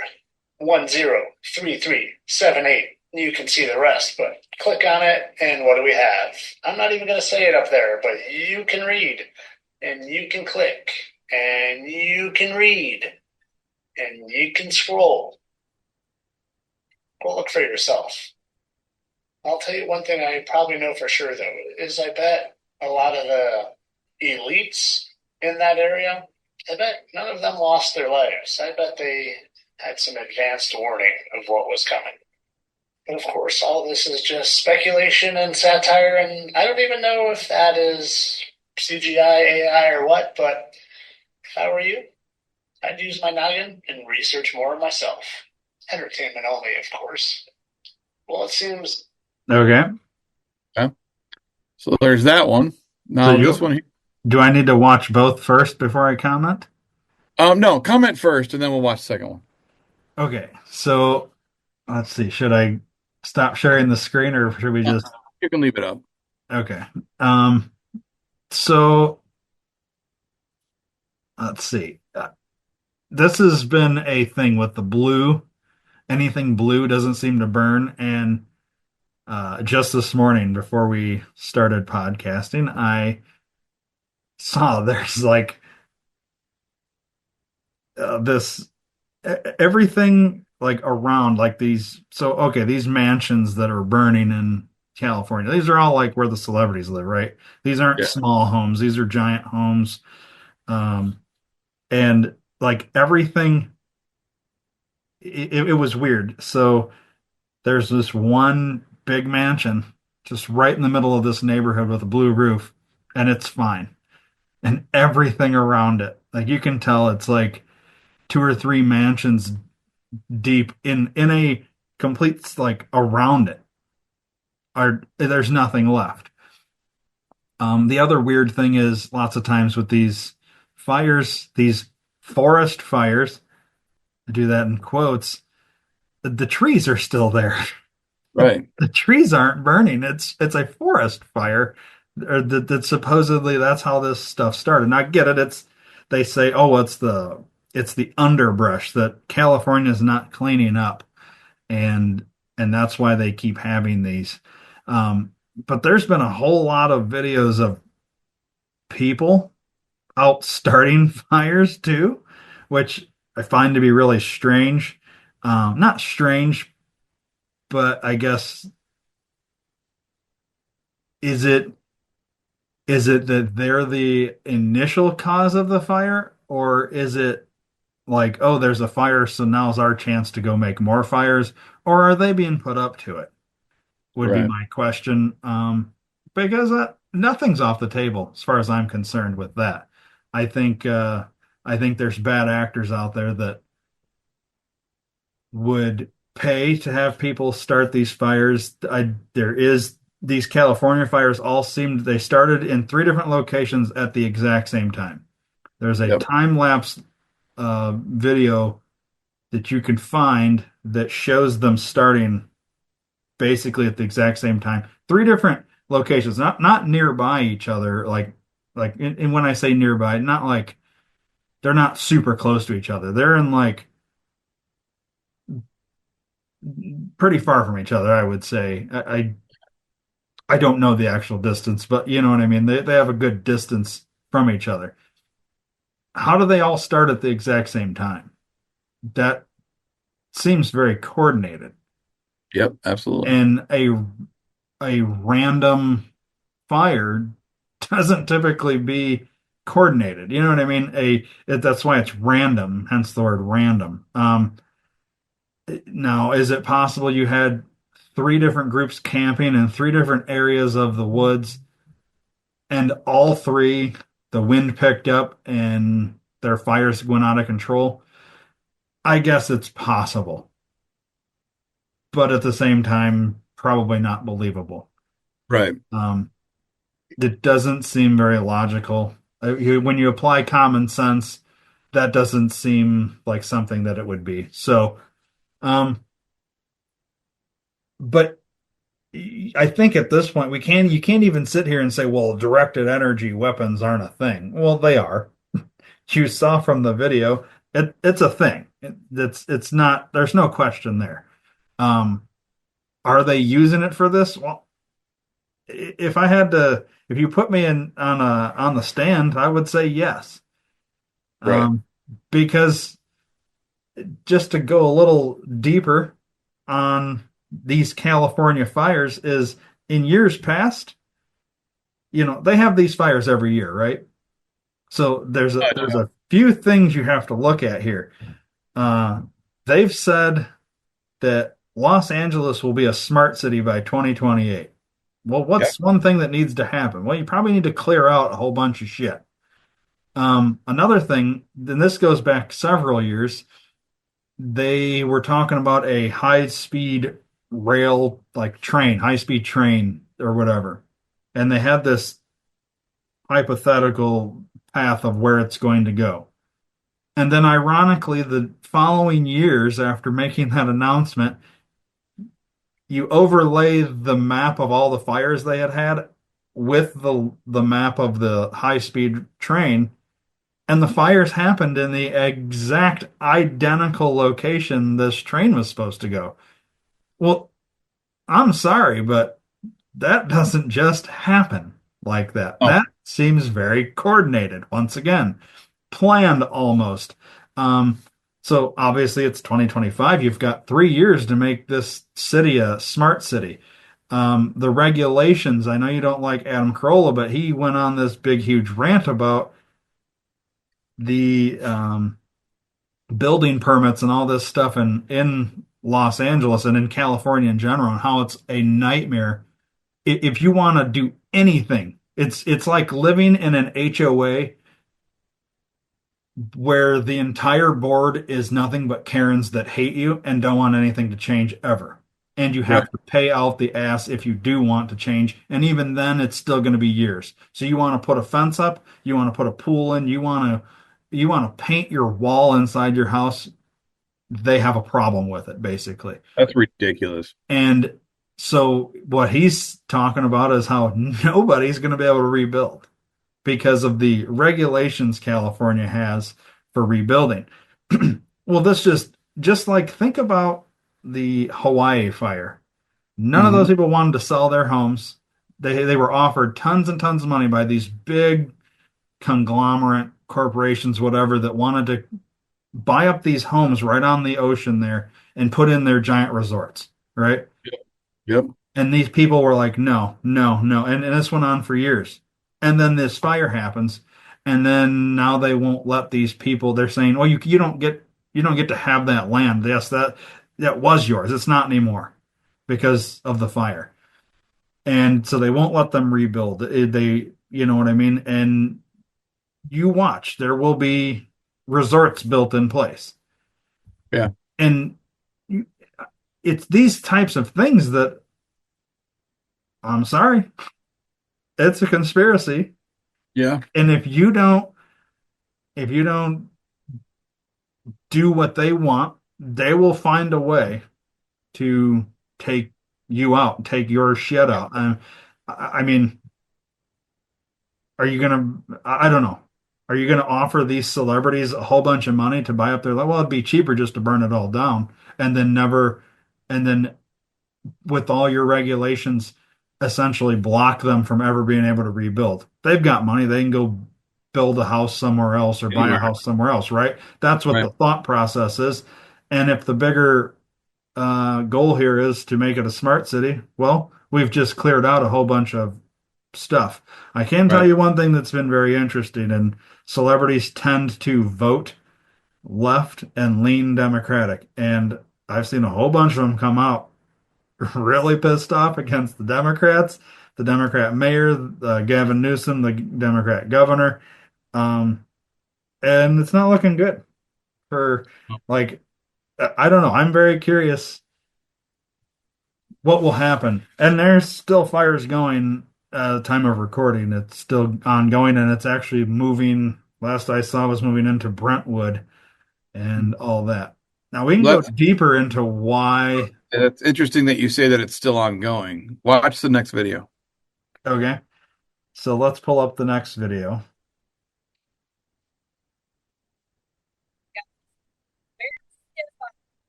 103378. You can see the rest, but click on it, and what do we have? I'm not even going to say it up there, but you can read, and you can click, and you can read, and you can scroll. Go look for yourself. I'll tell you one thing I probably know for sure, though, is I bet a lot of the elites in that area, I bet none of them lost their lives. I bet they had some advanced warning of what was coming. And of course, all this is just speculation and satire, and I don't even know if that is CGI, AI, or what, but if I were you, I'd use my noggin and research more myself. Entertainment only, of course. Well, it seems. Okay. Yeah. So there's that one. So Now this you one here, do I need to watch both first before I comment? no, comment first and then we'll watch the second one. Okay, so let's see. Should I stop sharing the screen or should we Uh, just You can leave it up. okay. Um, so let's see. This has been a thing with the blue. Anything blue doesn't seem to burn. And just this morning, before we started podcasting, I saw there's like this everything like around like these. So, okay, these mansions that are burning in California, these are all like where the celebrities live, right? These aren't Yeah. small homes, these are giant homes. Um, and like everything, it was weird. So, there's this one big mansion just right in the middle of this neighborhood with a blue roof, and it's fine. And everything around it, like you can tell, it's like two or three mansions deep in a complete like around it are there's nothing left. The other weird thing is lots of times with these fires, these forest fires, I do that in quotes, the trees are still there. Right. The trees aren't burning. It's a forest fire. Or that supposedly that's how this stuff started. And I get it. It's they say, oh, it's the underbrush that California is not cleaning up, and and that's why they keep having these. But there's been a whole lot of videos of people out starting fires too, which I find to be really strange. Not strange, but I guess is it is it that they're the initial cause of the fire, or is it like, oh, there's a fire, so now's our chance to go make more fires, or are they being put up to it? Would be Right. my question. Because nothing's off the table as far as I'm concerned with that. I think I think there's bad actors out there that would pay to have people start these fires. There is these California fires all seemed they started in three different locations at the exact same time. There's a Yep. time lapse video that you can find that shows them starting basically at the exact same time. Three different locations, not nearby each other. And when I say nearby, not like they're not super close to each other. They're in like pretty far from each other, I would say. I don't know the actual distance, but you know what I mean. They have a good distance from each other. How do they all start at the exact same time? That seems very coordinated. Yep. Absolutely. And a random fire doesn't typically be coordinated. You know what I mean? That's why it's random, hence the word random. Now, is it possible you had three different groups camping in three different areas of the woods, and all three, the wind picked up and their fires went out of control? I guess it's possible, but at the same time, probably not believable. Right. Um, it doesn't seem very logical. When you apply common sense, that doesn't seem like something that it would be. So, um, but I think at this point you can't even sit here and say, well, directed energy weapons aren't a thing. Well, they are. You saw from the video, it's a thing. It's not. There's no question there. Um, are they using it for this? Well, if I had to, if you put me in on the stand, I would say yes. Right. Um, because just to go a little deeper on these California fires is in years past, they have these fires every year, right? So there's a few things you have to look at here. Uh, they've said that Los Angeles will be a smart city by 2028. Well, Yep. what's one thing that needs to happen? Well, you probably need to clear out a whole bunch of shit. Another thing, then this goes back several years, they were talking about a high speed rail, like train, high speed train or whatever. And they had this hypothetical path of where it's going to go. And then, ironically, the following years after making that announcement, you overlay the map of all the fires they had had with the map of the high-speed train, and the fires happened in the exact identical location this train was supposed to go. Well, I'm sorry, but that doesn't just happen like that. Oh, That seems very coordinated. Once again, planned almost. Um, so obviously it's 2025. You've got 3 years to make this city a smart city. The regulations, I know you don't like Adam Carolla, but he went on this big, huge rant about the building permits and all this stuff in Los Angeles and in California in general, and how it's a nightmare. If you want to do anything, it's like living in an HOA where the entire board is nothing but Karens that hate you and don't want anything to change ever. And you right. have to pay out the ass if you do want to change. And even then, it's still going to be years. So you want to put a fence up, you want to put a pool in, you want to paint your wall inside your house. They have a problem with it, basically. That's ridiculous. And so what he's talking about is how nobody's going to be able to rebuild because of the regulations California has for rebuilding. Well, this just like think about the Hawaii fire. None of those Hmm. people wanted to sell their homes. They were offered tons and tons of money by these big conglomerate corporations, whatever, that wanted to buy up these homes right on the ocean there and put in their giant resorts, right? Yep. And these people were like, no, no, no. And this went on for years. And then this fire happens. And then now they won't let these people, they're saying, well, you don't get to have that land. Yes, that was yours. It's not anymore because of the fire. And so they won't let them rebuild. They, you know what I mean? And you watch, there will be resorts built in place. Yeah. And it's these types of things that I'm sorry, it's a conspiracy. Yeah. And if you don't do what they want, they will find a way to take you out, take your shit out. I mean, are you gonna? I don't know. Are you gonna offer these celebrities a whole bunch of money to buy up their? Well, it'd be cheaper just to burn it all down, and then never, and then with all your regulations, essentially block them from ever being able to rebuild. They've got money; they can go build a house somewhere else or buy a Anywhere. house somewhere else, right? That's what the Right. thought process is. And if the bigger goal here is to make it a smart city, well, we've just cleared out a whole bunch of stuff. I can tell Right. you one thing that's been very interesting, and celebrities tend to vote left and lean Democratic. And I've seen a whole bunch of them come out really pissed off against the Democrats, the Democrat mayor, Gavin Newsom, the Democrat governor. Um, and it's not looking good for, like, I don't know. I'm very curious what will happen. And there's still fires going at the time of recording. It's still ongoing and it's actually moving. Last I saw was moving into Brentwood and all that. Now we can go Let's. deeper into why. It's interesting that you say that it's still ongoing. Watch the next video. Okay. So let's pull up the next video.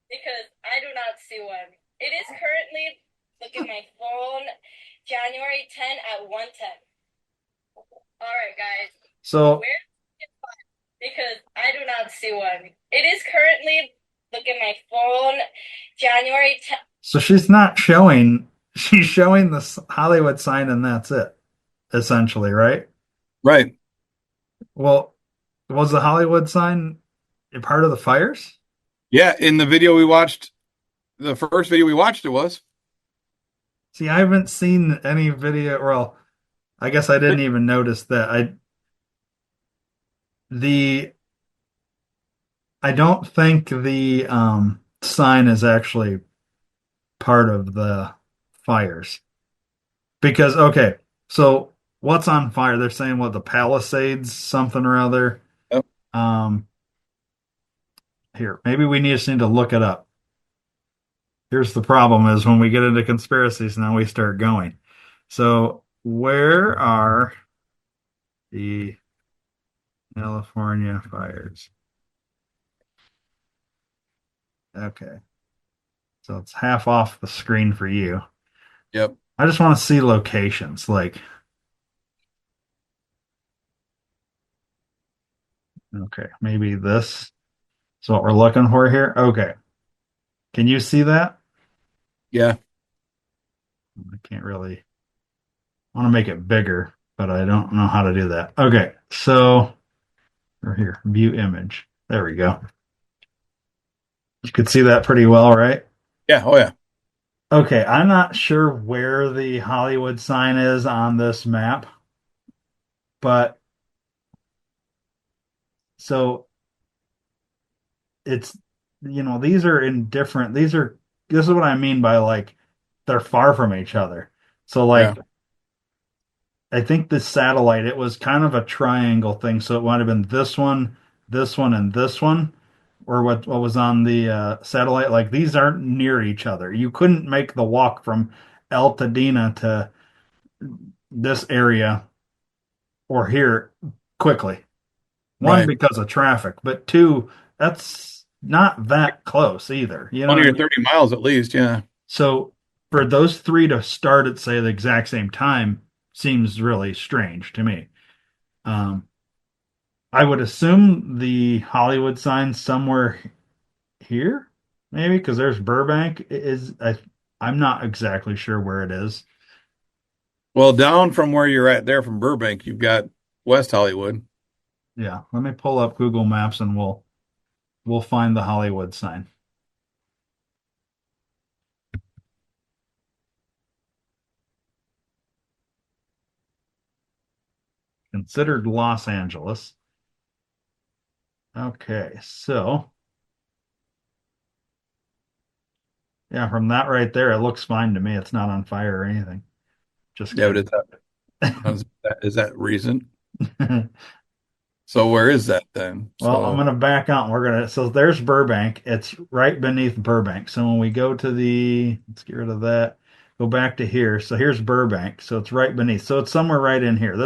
Because I do not see one. It is currently, look at my phone, January 10 at 1:10. All right, guys. So Where? Because I do not see one. It is currently, look at my phone, January 10. so she's not showing, she's showing the Hollywood sign and that's it, essentially, right? Right. Well, was the Hollywood sign a part of the fires? Yeah. In the video we watched, the first video we watched, it was. See, I haven't seen any video. Well, I guess I didn't even notice that. The I don't think the sign is actually part of the fires because okay, so what's on fire? They're saying what the Palisades, something or other. Yep. Um, Here, maybe we just need to look it up. Here's the problem is when we get into conspiracies, now we start going. So where are the California fires? Okay. So it's half off the screen for you. Yep. I just want to see locations. Like, okay, maybe this is what we're looking for here. Okay. Can you see that? Yeah. I can't really I want to make it bigger, but I don't know how to do that. Okay. So we're here, view image. There we go. You could see that pretty well, right? Yeah. Oh yeah. Okay, I'm not sure where the Hollywood sign is on this map, but so it's, these are in different, this is what I mean by like they're far from each other. So Yeah. like I think this satellite, it was kind of a triangle thing. So it might have been this one, and this one, or what was on the satellite. Like these aren't near each other. You couldn't make the walk from Altadena to this area or here quickly. One, Right. because of traffic, but two, that's not that close either. You know what 20 I or mean? 30 miles at least. Yeah. So for those three to start at, say, the exact same time seems really strange to me. Um, I would assume the Hollywood sign somewhere here, maybe because there's Burbank. I'm not exactly sure where it is. Well, down from where you're at there from Burbank, you've got West Hollywood. Yeah, let me pull up Google Maps and we'll find the Hollywood sign. Considered Los Angeles. Okay, so yeah, from that right there, it looks fine to me. It's not on fire or anything. Just Yeah, kind but of. is that recent? So where is that then? Well, I'm So gonna back out and so there's Burbank. It's right beneath Burbank. So when we go to let's get rid of that, go back to here. So here's Burbank. So it's right beneath. So it's somewhere right in here.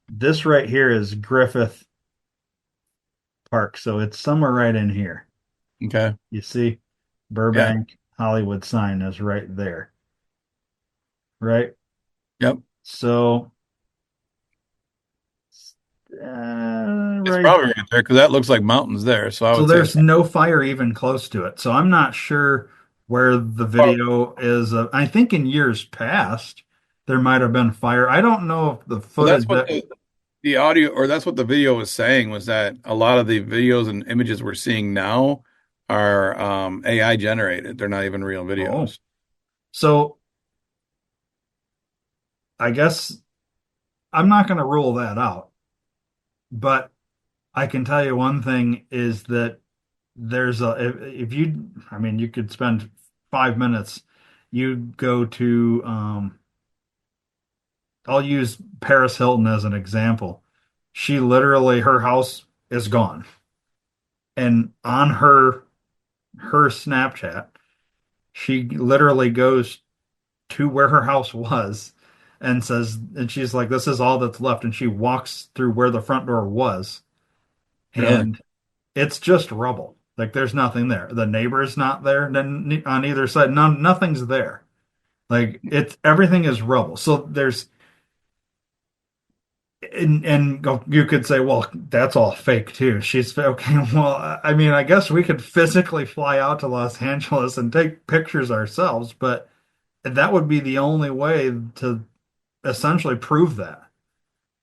This right here is Griffith Park. So it's somewhere right in here. okay. You see, Yeah. Burbank Hollywood sign is right there. Right. Yep. So It's right. probably right there because that looks like mountains there. So I So would say there's no fire even close to it. So I'm not sure where the well, video is. I think in years past there might have been fire. I don't know if the that's footage what that. the audio or that's what the video was saying was that a lot of the videos and images we're seeing now are AI generated. They're not even real Oh, videos. so I guess I'm not going to rule that out, but I can tell you one thing is that if you, I mean, you could spend 5 minutes. You go to I'll use Paris Hilton as an example. She literally, her house is gone. And on her Snapchat, she literally goes to where her house was and says, and she's like, this is all that's left. And she walks through where the front door was, Really? and it's just rubble. Like there's nothing there. The neighbor's not there. Then on either side, nothing's there. Like it's everything is rubble. So there's you could say, well, that's all fake too. She's okay. Well, I mean, I guess we could physically fly out to Los Angeles and take pictures ourselves, but that would be the only way to essentially prove that.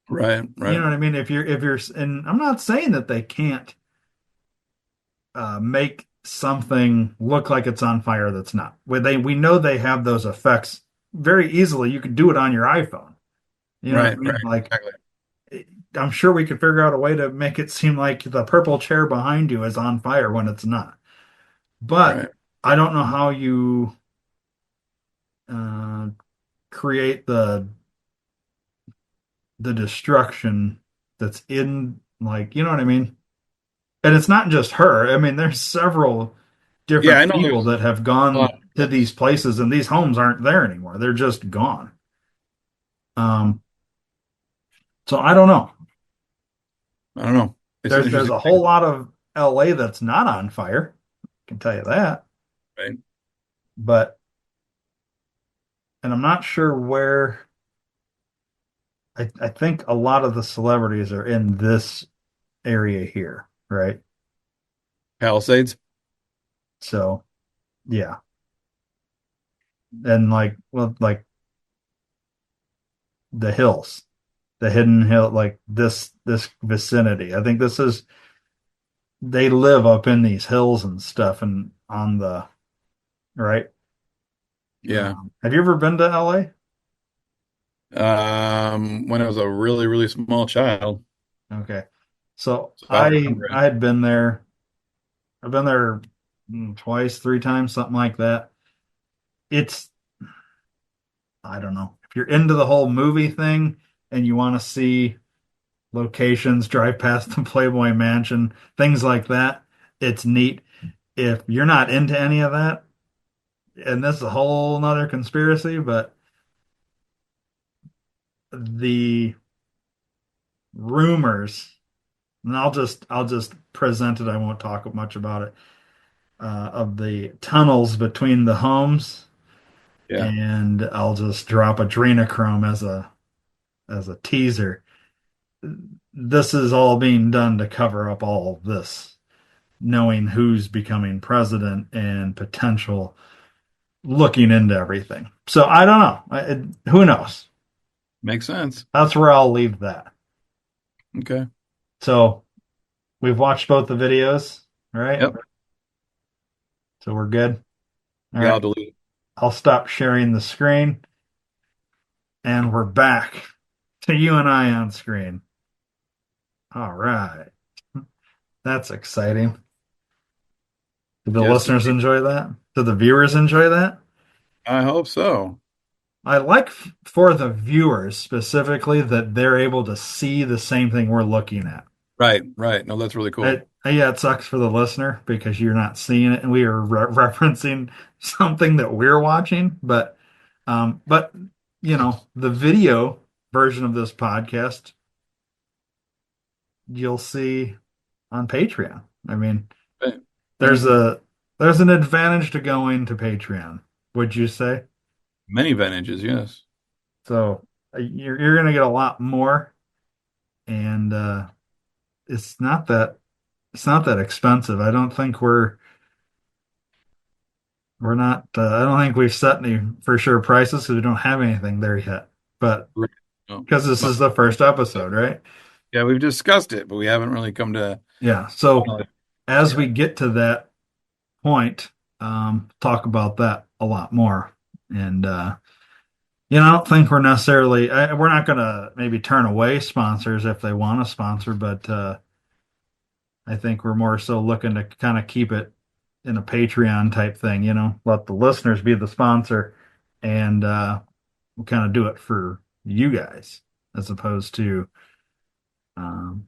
Right, You right, know what I mean? And I'm not saying that they can't make something look like it's on fire that's not. We know they have those effects very easily. You could do it on your iPhone. You know what I right, mean? right. Like Exactly. I'm sure we could figure out a way to make it seem like the purple chair behind you is on fire when it's not. But Right. I don't know how you uh, create the the destruction that's in, like, you know what I mean? And it's not just her. I mean, there's several Yeah, different I know people there's that have a lot gone of to these place. places and these homes aren't there anymore. They're just gone. Um, so I don't know. I don't know. It's an There's interesting a thing, whole lot of LA that's not on fire. I can tell you that. right? But and I'm not sure where I think a lot of the celebrities are in this area here, right? Palisades. So yeah. And like well like the hills, the hidden hill, like this vicinity. I think this is they live up in these hills and stuff and on the right. Yeah. Have you ever been to LA? When I was a really, really small child, Okay. So so I remember it. I had been there. I've been there twice, three times, something like that. It's I don't know. If you're into the whole movie thing and you want to see locations, drive past the Playboy Mansion, things like that, it's neat. If you're not into any of that, and this is a whole nother conspiracy, but the rumors, and I'll just present it. I won't talk much about it. Of the tunnels between the homes, Yeah, and I'll just drop adrenochrome as a teaser. This is all being done to cover up all of this, knowing who's becoming president and potential looking into everything. So I don't know. Who knows? makes sense. That's where I'll leave that. Okay. So we've watched both the videos, right? Yep. So we're good. All Yeah, I'll right. delete it. I'll stop sharing the screen and we're back to you and I on screen. All right. That's exciting. Did the Yes, listeners enjoy that? Did the viewers enjoy that? I hope so. I like for the viewers specifically that they're able to see the same thing we're looking at. Right, right. No, that's really cool. Yeah, it sucks for the listener because you're not seeing it and we are referencing something that we're watching. But you know, the video version of this podcast you'll see on Patreon. I mean, Right. there's Right. there's an advantage to going to Patreon, would you say? Many advantages, yes. So you're going to get a lot more, and it's not that it's not that expensive. I don't think we're not. I don't think we've set any for sure prices because we don't have anything there yet. But Right. No. because this But is the first episode, right? yeah, we've discussed it, but we haven't really come to Yeah. So finalize as yet. we get to that point, talk about that a lot more. And you know, I don't think we're necessarily we're not going to maybe turn away sponsors if they want to sponsor, but I think we're more so looking to kind of keep it in a Patreon type thing, you know, let the listeners be the sponsor and we'll kind of do it for you guys as opposed to um,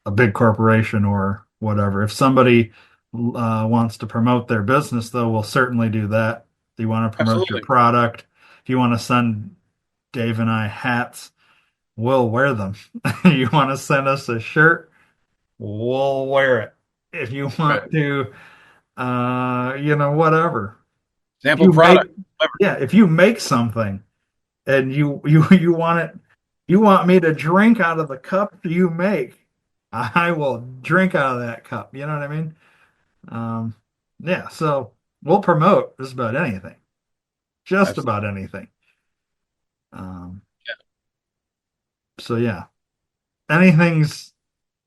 a big corporation or whatever. If somebody wants to promote their business, though, we'll certainly do that. If you want to promote your Absolutely. product, if you want to send Dave and I hats, we'll wear them. You want to send us a shirt, we'll wear it. If you Right. want to, you know, whatever. If Sample you make, product. Clever. yeah, if you make something and you want it, you want me to drink out of the cup you make, I will drink out of that cup. You know what I mean? Um, yeah, so we'll promote just about anything, just Absolutely. about anything. Um, Yeah. so yeah, anything's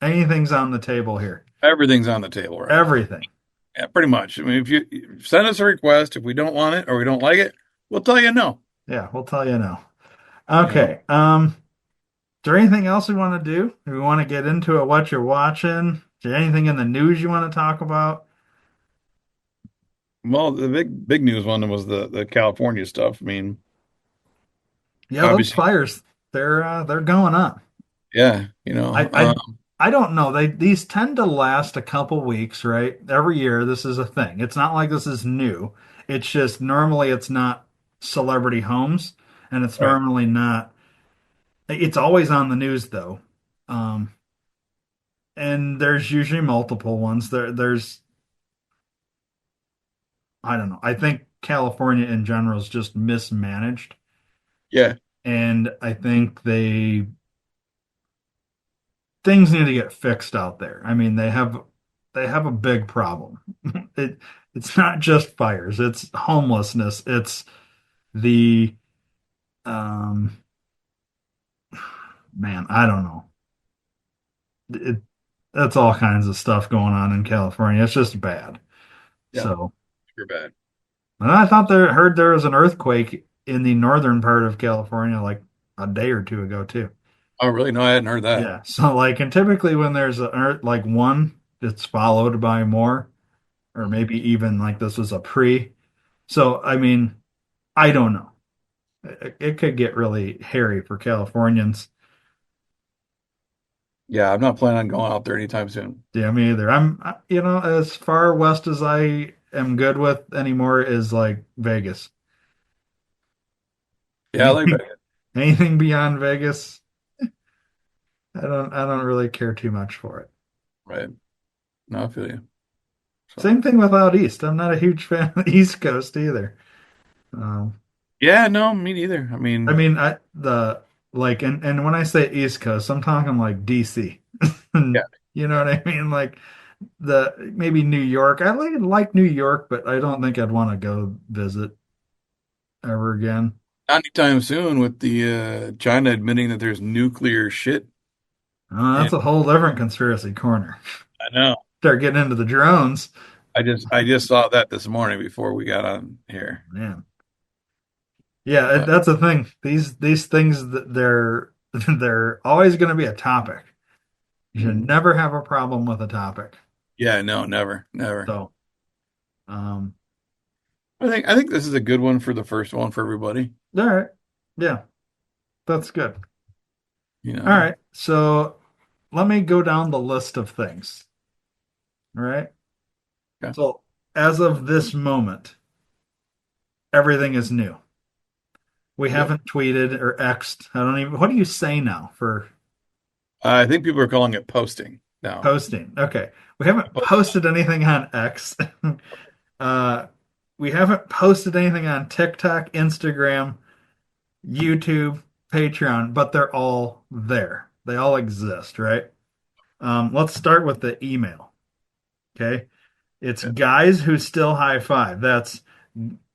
anything's on the table here. Everything's on the table right now. Everything. Yeah, pretty much. I mean, if you send us a request, if we don't want it or we don't like it, we'll tell you no. Yeah, we'll tell you now. You know, Okay. Is there anything else we want to do? Do we want to get into it, what you're watching? Is there anything in the news you want to talk about? well, the big news one was the California stuff. I mean, Yeah, those obviously, fires. they're going up. Yeah, I I I don't know. These tend to last a couple weeks, right? Every year this is a thing. It's not like this is new. It's just normally it's not celebrity homes and it's right. normally not it's always on the news though. Um and there's usually multiple ones. There's I don't know. I think California in general is just mismanaged Yeah, and I think they things need to get fixed out there. I mean, they have a big problem. It it's not just fires, it's homelessness, it's the um man, I don't know. It that's all kinds of stuff going on in California. It's just bad. yeah, So, super bad. and I thought there heard there was an earthquake in the northern part of California like a day or two ago too. Oh, really? No, I hadn't heard that. Yeah. So like and typically when there's a like one, it's followed by more. Or Mhm. maybe even like this was a pre. So, I mean, I don't know. It could get really hairy for Californians. Yeah, I'm not planning on going out there anytime soon. Yeah, me either. As far west as I am good with anymore is like Vegas. Yeah, I like Anything, Vegas. anything beyond Vegas, I don't really care too much for it. Right. No, I feel you. So, Same thing with out east. I'm not a huge fan of the East Coast either. Um, yeah, no, me neither. I I mean, mean, I the like, and when I say East Coast, I'm talking like DC. yeah, You know what I mean? Like the maybe New York. I like New York, but I don't think I'd want to go visit ever again. not anytime soon with the China admitting that there's nuclear shit. And That's a whole different conspiracy corner. I know. Start getting into the drones, I just saw that this morning before we got on here. man. Yeah, But that's the thing. These things they're they're always going to be a topic. You should mhm. never have a problem with a topic. Yeah, no, never, never. So, um, I think this is a good one for the first one for everybody. all right, yeah, that's good. You All know. right, so let me go down the list of things. All right. Okay. So as of this moment, everything is new. We Yep. haven't tweeted or X'd. I don't even, what do you say now for I think people are calling it posting now. posting? Okay. We haven't posted anything on X. uh, we haven't posted anything on TikTok, Instagram, YouTube, Patreon, but they're all there. They all exist, right? Let's start with the email. Okay. It's Okay. guys who still high five.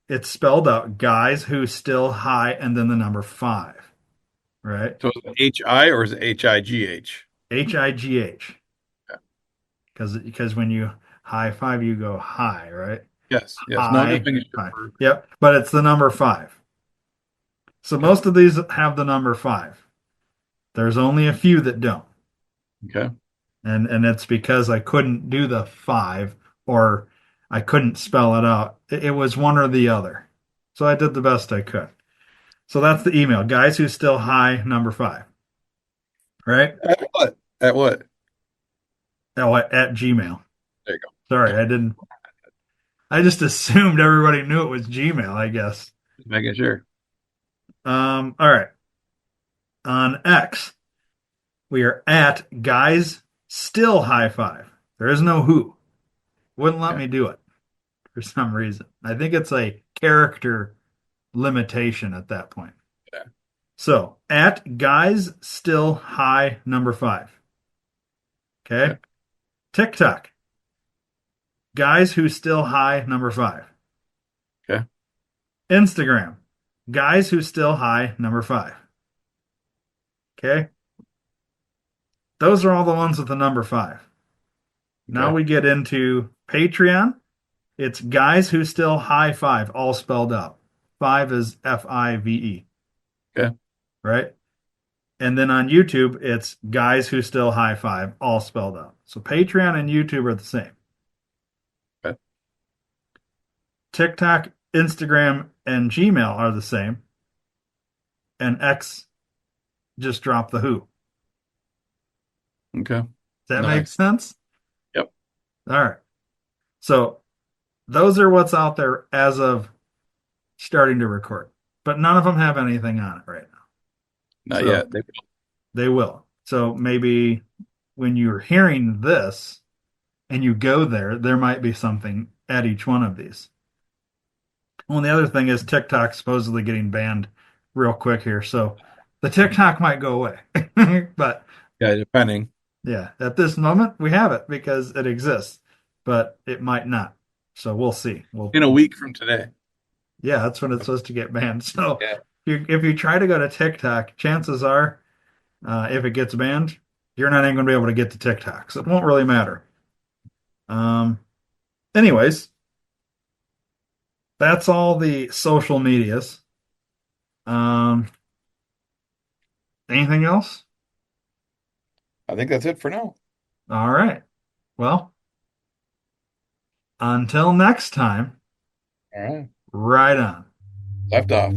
It's spelled out guys who still high and then the number five, right? So is it HI or is it HIGH? HIGH. Yeah. Because when you high five, you go high, right? Yes, yes. No, I'm just High, making sure. high. Yep. But it's the number five. So Okay. most of these have the number five. There's only a few that don't. Okay. And it's because I couldn't do the five or I couldn't spell it out. It was one or the other. So I did the best I could. So that's the email. Guys who still high number five, right? At what? At what? Oh, at Gmail. There you go. Sorry, Okay. I didn't. I just assumed everybody knew it was Gmail, I guess. Just making sure. All right. On X, we are at guys still high five. There is no who. Wouldn't let Okay. me do it for some reason. I think it's a character limitation at that point. Yeah. So at guys still high number five. Okay. Okay. TikTok, guys who still high number five. Okay. Instagram, guys who still high number five. Okay. Those are all the ones with the number five. Now Okay. we get into Patreon. It's guys who still high five, all spelled out. Five is FIVE, Okay. right? And then on YouTube, it's guys who still high five, all spelled out. So Patreon and YouTube are the same. Okay. TikTok, Instagram, and Gmail are the same. And X just drop the who. Okay. Does that make Nice. sense? Yep. All right. So those are what's out there as of starting to record, but none of them have anything on it right now. Not So yet. they will. So maybe when you're hearing this and you go there, there might be something at each one of these. Well, and the other thing is TikTok supposedly getting banned real quick here. So the TikTok might go away. But Yeah, depending. yeah, at this moment we have it because it exists, but it might not. So we'll see. In a week from today. Yeah, that's when it's supposed to get banned. So Yeah. if you try to go to TikTok, chances are, if it gets banned, you're not even going to be able to get to TikTok. So it won't really matter. Um, anyways, that's all the social medias. Um, anything else? I think that's it for now. All right. Well, until next time, All right. right on. Left off.